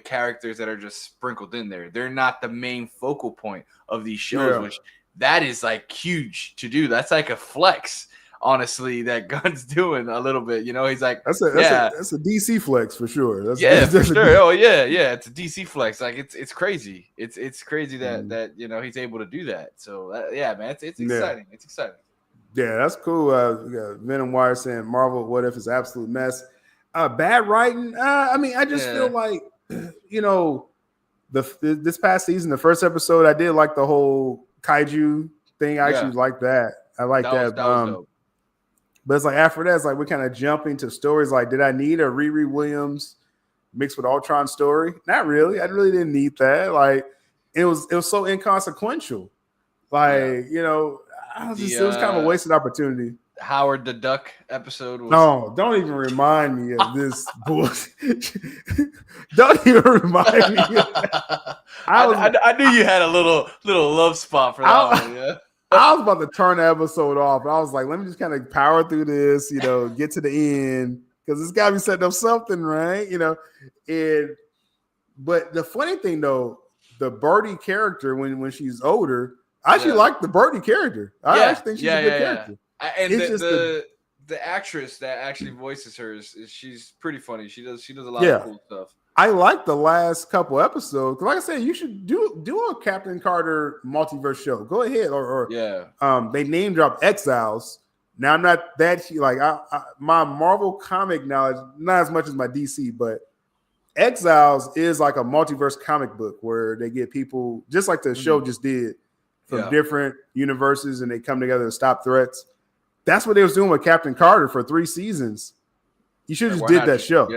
characters that are just sprinkled in there. They're not the main focal point of these shows, which. That is like huge to do. That's like a flex. honestly, that Gunn's doing a little bit. You know, he's like, that's a DC flex for sure. That's for sure. Oh yeah, it's a DC flex. Like it's crazy. It's crazy that you know he's able to do that. So yeah, man, it's exciting. It's exciting. Yeah, that's cool. We got Venom Wire saying Marvel What If is an absolute mess. Bad writing. I mean, I just feel like you know this past season, the first episode, I did like the whole kaiju thing. I actually like that. I like that. That was dope. But it's like after that, it's like we're kind of jumping to stories. Like, did I need a Riri Williams mixed with Ultron story? Not really. I really didn't need that. Like, it was so inconsequential. Like, you know, it was kind of a wasted opportunity. Howard the Duck episode was... No, don't even remind me of this bullshit. Don't even remind me of that. I knew you had a little love spot for that one, yeah. I was about to turn the episode off, but I was like, let me just kind of power through this, you know, get to the end, because it's got to be setting up something, right? You know, but the funny thing, though, the Birdie character, when she's older, I actually like the Birdie character. I actually think she's a good character. And the actress that actually voices her she's pretty funny. She does a lot of cool stuff. I like the last couple episodes. Like I said, you should do a Captain Carter multiverse show. Go ahead, or they name drop Exiles. Now I'm not that like my Marvel comic knowledge, not as much as my DC, but Exiles is like a multiverse comic book where they get people just like the show just did from different universes and they come together to stop threats. That's what they was doing with Captain Carter for 3 seasons. You should have just did that show.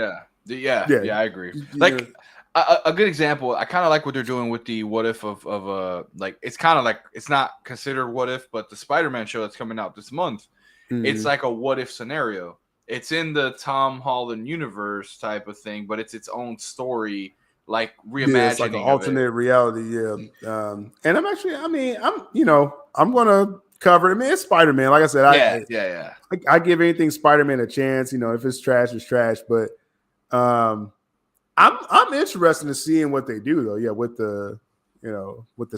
Yeah, I agree. Like a good example, I kind of like what they're doing with the what if of like it's kind of like it's not considered what if, but the Spider-Man show that's coming out this month, it's like a what if scenario. It's in the Tom Holland universe type of thing, but it's its own story, like reimagining. It's like an alternate reality, and I'm gonna cover it. I mean, it's Spider-Man. Like I said, I give anything Spider-Man a chance. You know, if it's trash, it's trash. But I'm interested in seeing what they do though. Yeah, with the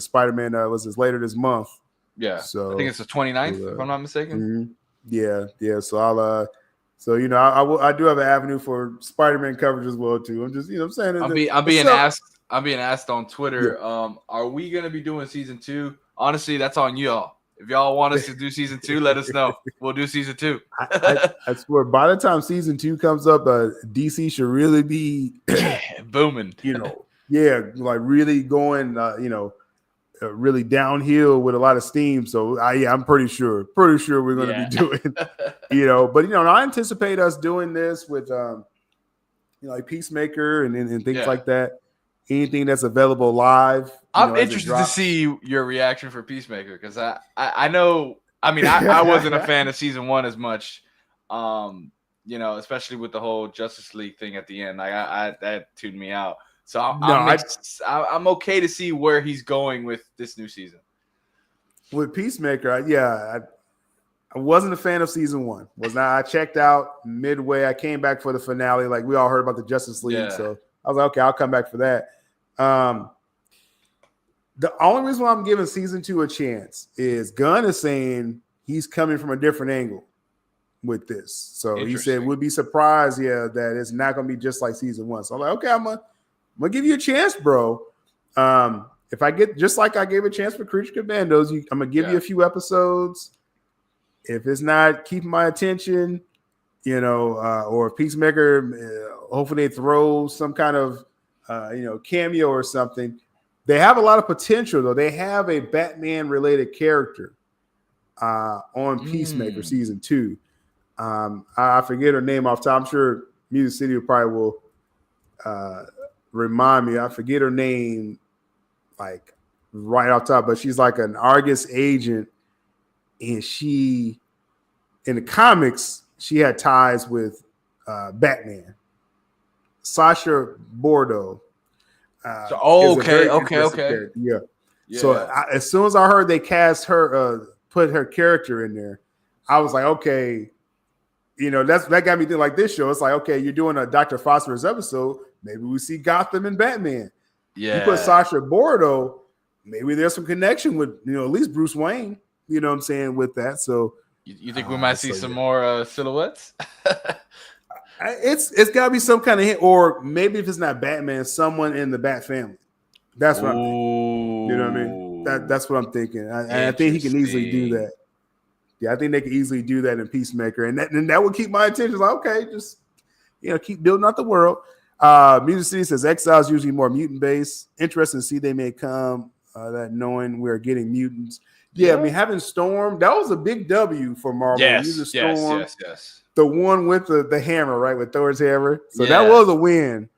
Spider-Man was this later this month. Yeah, so I think it's the 29th, if I'm not mistaken. Yeah. So I'll I do have an avenue for Spider-Man coverage as well too. I'm just I'm saying I'm being asked on Twitter. Are we gonna be doing season 2? Honestly, that's on y'all. If y'all want us to do season 2, let us know. We'll do season 2. I swear, by the time season 2 comes up, DC should really be booming. Like really going, really downhill with a lot of steam. So I'm pretty sure we're going to be doing, But I anticipate us doing this with, like Peacemaker and things like that. Anything that's available live. I'm interested to see your reaction for Peacemaker because I know. I mean, I wasn't a fan of season 1 as much, especially with the whole Justice League thing at the end. Like that tuned me out. So I'm okay to see where he's going with this new season. With Peacemaker, I wasn't a fan of season 1. I checked out midway. I came back for the finale. Like we all heard about the Justice League, so I was like, okay, I'll come back for that. The only reason why I'm giving season 2 a chance is Gunn is saying he's coming from a different angle with this. So he said we'd be surprised, that it's not going to be just like season 1. So I'm like, okay, I'm gonna give you a chance, bro. If I get just like I gave a chance for Creature Commandos, I'm gonna give you a few episodes. If it's not keeping my attention, or if Peacemaker, hopefully they throw some kind of cameo or something. They have a lot of potential though. They have a Batman related character on Peacemaker season 2. I forget her name off top. I'm sure Music City will remind me. I forget her name like right off top, but she's like an Argus agent, and she in the comics she had ties with Batman. Sasha Bordeaux. Okay. Yeah. So as soon as I heard they cast her, put her character in there, I was like, okay, that got me thinking like this show. It's like, okay, you're doing a Dr. Phosphorus episode. Maybe we see Gotham and Batman. Yeah. You put Sasha Bordeaux, maybe there's some connection with, at least Bruce Wayne, with that. So You think we might see some more silhouettes? It's got to be some kind of hint, or maybe if it's not Batman, someone in the Bat family. That's what I'm thinking. You know what I mean? That's what I'm thinking. I think he can easily do that. Yeah, I think they can easily do that in Peacemaker, and that would keep my attention. Like, okay, just keep building out the world. Music City says Exiles usually more mutant based. Interesting to see they may come. That knowing we're getting mutants. Yeah, I mean having Storm, that was a big W for Marvel. Yes. The one with the hammer, right, with Thor's hammer. So that was a win.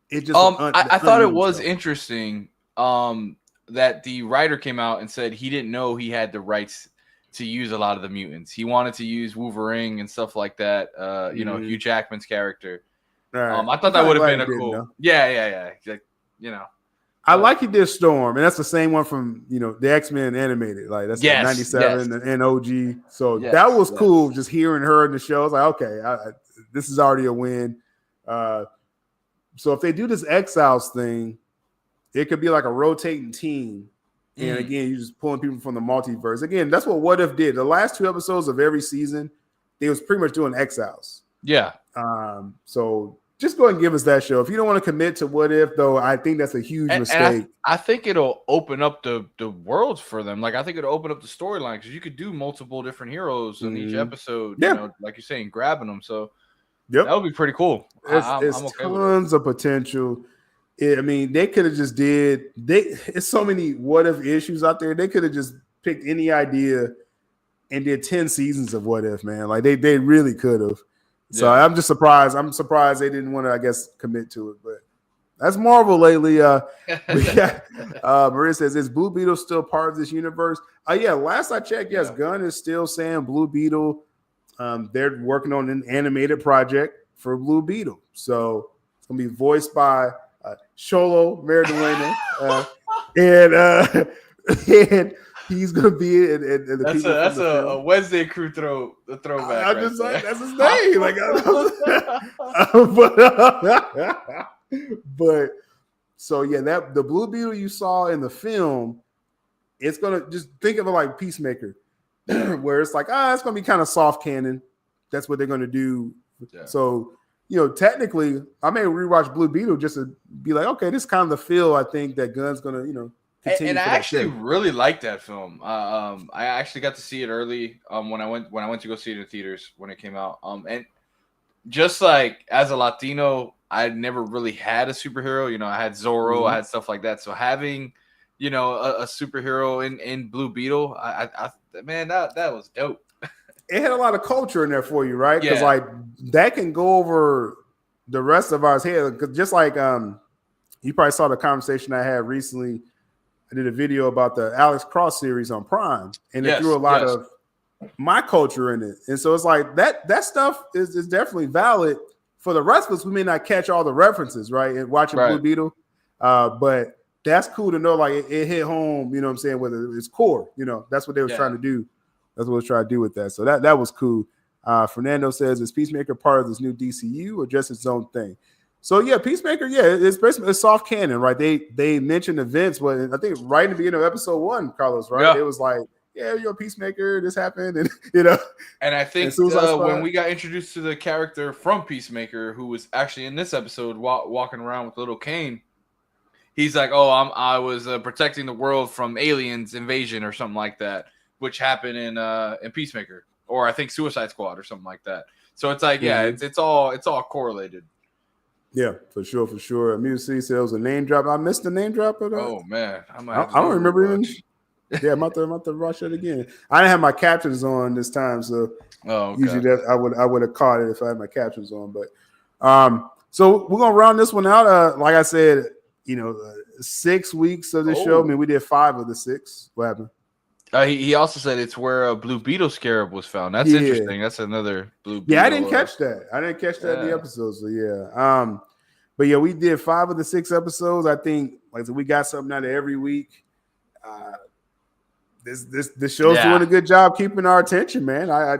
It just I thought it was interesting that the writer came out and said he didn't know he had the rights to use a lot of the mutants. He wanted to use Wolverine and stuff like that. Hugh Jackman's character. Right. I thought that would have been a cool. Yeah. Like, I like he did Storm, and that's the same one from the X-Men animated. Like that's 97 and OG. So that was cool. Just hearing her in the show, I was like, okay, this is already a win. So if they do this Exiles thing, it could be like a rotating team. And again, you're just pulling people from the multiverse. Again, that's what If did. The last 2 episodes of every season, they was pretty much doing Exiles. Yeah. So just go ahead and give us that show. If you don't want to commit to What If, though, I think that's a huge mistake. I think it'll open up the worlds for them. Like I think it'll open up the storyline because you could do multiple different heroes in each episode. Like you're saying, grabbing them. So that would be pretty cool. It's I'm okay tons of potential. I mean, they could have just it's so many what if issues out there. They could have just picked any idea and did 10 seasons of What If, man. Like they really could have. So I'm just surprised. I'm surprised they didn't want to, I guess, commit to it. But that's Marvel lately. Maria says, is Blue Beetle still part of this universe? Yeah, last I checked, yes, Gunn is still saying Blue Beetle. They're working on an animated project for Blue Beetle. So it's going to be voiced by Xolo Mariduena, and he's gonna be in the that's a Wednesday crew throwback. I'm just like that's his name. But so that the Blue Beetle you saw in the film, it's gonna just think of it like Peacemaker, where it's like it's gonna be kind of soft canon. That's what they're gonna do. Yeah. So. Technically, I may rewatch Blue Beetle just to be like, okay, this is kind of the feel I think that Gunn's gonna, continue. And I actually really liked that film. I actually got to see it early. When I went to go see it in theaters when it came out. And just like as a Latino, I never really had a superhero. I had Zorro, I had stuff like that. So having, a superhero in Blue Beetle, man, that was dope. It had a lot of culture in there for you, right? Because like that can go over the rest of our head. Because just like you probably saw the conversation I had recently. I did a video about the Alex Cross series on Prime, and it threw a lot of my culture in it. And so it's like that stuff is definitely valid for the rest of us. We may not catch all the references, right? And watching Blue Beetle, but that's cool to know. Like it hit home. You know what I'm saying? Whether it's core, that's what they were trying to do. That's what we're trying to do with that. So that was cool. Fernando says, is Peacemaker part of this new DCU or just its own thing? So Peacemaker, it's basically soft canon, right? They mentioned events, but I think right in the beginning of episode 1, Carlos, right? It was like, Peacemaker, this happened, and And I think when we got introduced to the character from Peacemaker, who was actually in this episode walking around with little Kane, he's like, I was protecting the world from aliens invasion or something like that. Which happened in Peacemaker, or I think Suicide Squad, or something like that. So it's like, it's all correlated. Yeah, for sure. Music City said it was a name drop. I missed the name drop. Oh man, I don't remember even. Yeah, I'm about to rush it again. I didn't have my captions on this time, so usually I would have caught it if I had my captions on. But so we're gonna round this one out. Like I said, 6 weeks of the show. I mean, we did 5 of the 6. What happened? He also said it's where a Blue Beetle scarab was found. That's interesting. That's another Blue Beetle. Yeah, I didn't catch that. in the episode. So but we did 5 of the 6 episodes. I think we got something out of every week. This show's doing a good job keeping our attention, man. I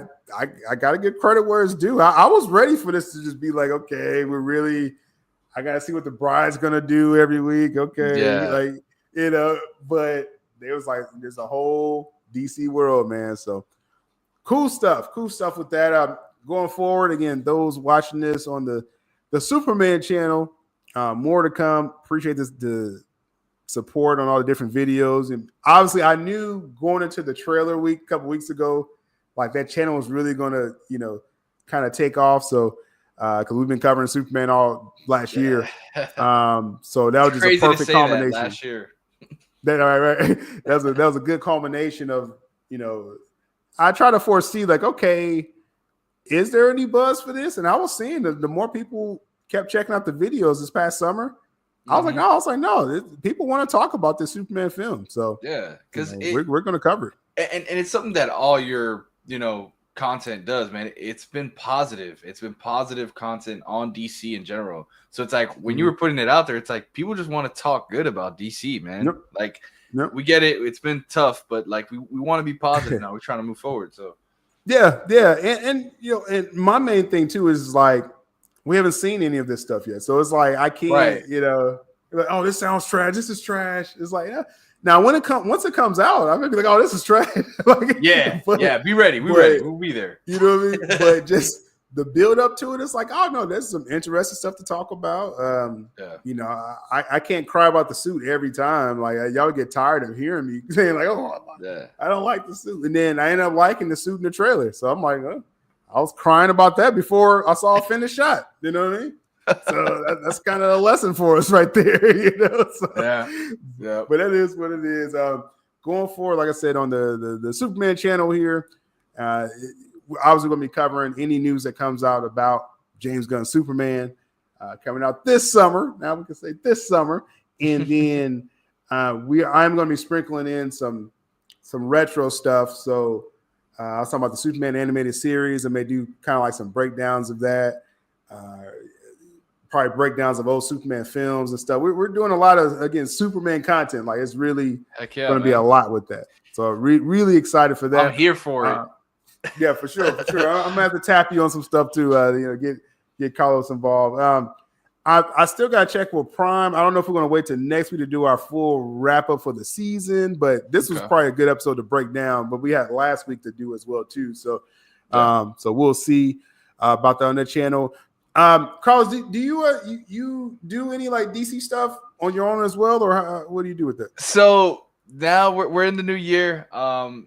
gotta give credit where it's due. I was ready for this to just be like, okay, I gotta see what the bride's gonna do every week. Okay, but. There was there's a whole DC world, man. So Cool stuff with that. Going forward, again, those watching this on the Superman channel, more to come. Appreciate the support on all the different videos. And obviously, I knew going into the trailer week a couple weeks ago, like that channel was really going to, kind of take off. So, because we've been covering Superman all last year. So that was just a perfect combination. Last year. Right. That was a good culmination of, I try to foresee like, okay, is there any buzz for this? And I was seeing the more people kept checking out the videos this past summer, I was like, no, people want to talk about this Superman film. So yeah, because we're going to cover it. And it's something that all your, content does, man. It's been positive. It's been positive content on DC in general. So it's like when you were putting it out there, it's like people just want to talk good about DC, man. Yep. Like we get it. It's been tough, but like we want to be positive now. We're trying to move forward. So yeah. And and my main thing too is like we haven't seen any of this stuff yet. So it's like I can't, like, oh, this sounds trash. This is trash. It's like, yeah. Now once it comes out, I'm gonna be like, oh, this is trash. Like, be ready. We're ready. We'll be there. You know what I mean? But just the build up to it, it's like, oh no, there's some interesting stuff to talk about. I can't cry about the suit every time. Like y'all get tired of hearing me saying like, oh, I don't like the suit, and then I end up liking the suit in the trailer. So I'm like, I was crying about that before I saw a finished shot. You know what I mean? So that's kind of a lesson for us right there, So, yeah. But that is what it is. Going forward, like I said, on the Superman channel here, we're obviously going to be covering any news that comes out about James Gunn's Superman coming out this summer. Now we can say this summer, and then I'm going to be sprinkling in some retro stuff. So I was talking about the Superman animated series. I may do kind of like some breakdowns of that. Probably breakdowns of old Superman films and stuff. We're doing a lot of, again, Superman content. Like it's really going to be a lot with that. So really excited for that. I'm here for it. Yeah, for sure. I'm gonna have to tap you on some stuff too. Get Carlos involved. I still got to check with Prime. I don't know if we're going to wait till next week to do our full wrap up for the season, but this was probably a good episode to break down. But we had last week to do as well too. So, so we'll see about that on the channel. Carlos, do you do any like DC stuff on your own as well, or what do you do with it? So now we're in the new year.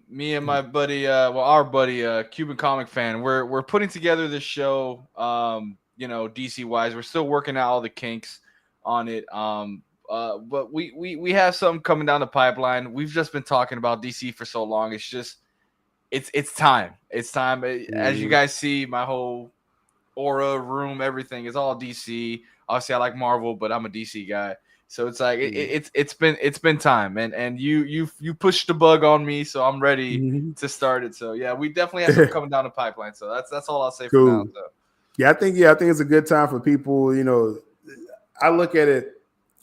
Me and my buddy, our buddy, Cuban comic fan, we're putting together this show. DC wise, we're still working out all the kinks on it. But we have something coming down the pipeline. We've just been talking about DC for so long. It's just it's time. It's time. As you guys see, my whole aura, room, everything is all DC. Obviously, I like Marvel, but I'm a DC guy, so it's like it's been time, and you pushed the bug on me, so I'm ready to start it. So yeah, we definitely have something coming down the pipeline. So that's all I'll say for now. So. I think it's a good time for people. I look at it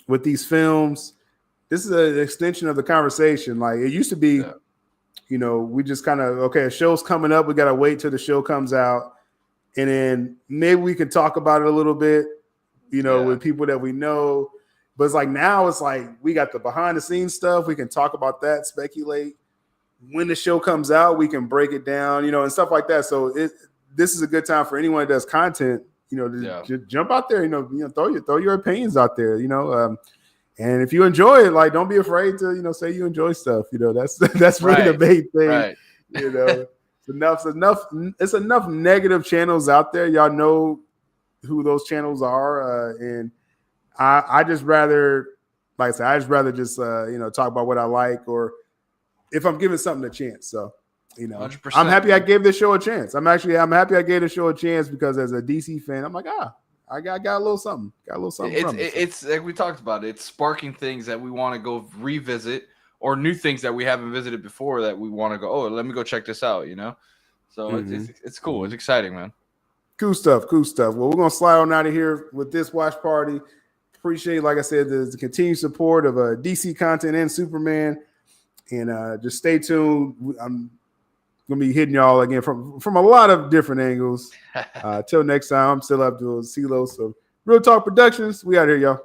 with these films. This is an extension of the conversation. Like it used to be, we just kind of a show's coming up. We got to wait till the show comes out. And then maybe we can talk about it a little bit, with people that we know. But it's like now it's like we got the behind the scenes stuff. We can talk about that, speculate. When the show comes out, we can break it down, and stuff like that. So this is a good time for anyone that does content, to jump out there, throw your opinions out there, and if you enjoy it, like don't be afraid to, say you enjoy stuff. That's really the main thing. Right. It's enough negative channels out there. Y'all know who those channels are, and I just rather, like I said, talk about what I like, or if I'm giving something a chance. So, 100%, I'm happy I gave this show a chance. I'm happy I gave the show a chance because as a DC fan, I'm like, I got a little something. It's like we talked about. It's sparking things that we want to go revisit, or new things that we haven't visited before that we want to go, let me go check this out, So it's cool. It's exciting, man. Cool stuff. Well, we're going to slide on out of here with this watch party. Appreciate, like I said, the continued support of DC content and Superman. And just stay tuned. I'm going to be hitting y'all again from a lot of different angles. Till next time, I'm still Abdul CeeLo. So Real Talk Productions, we out here, y'all.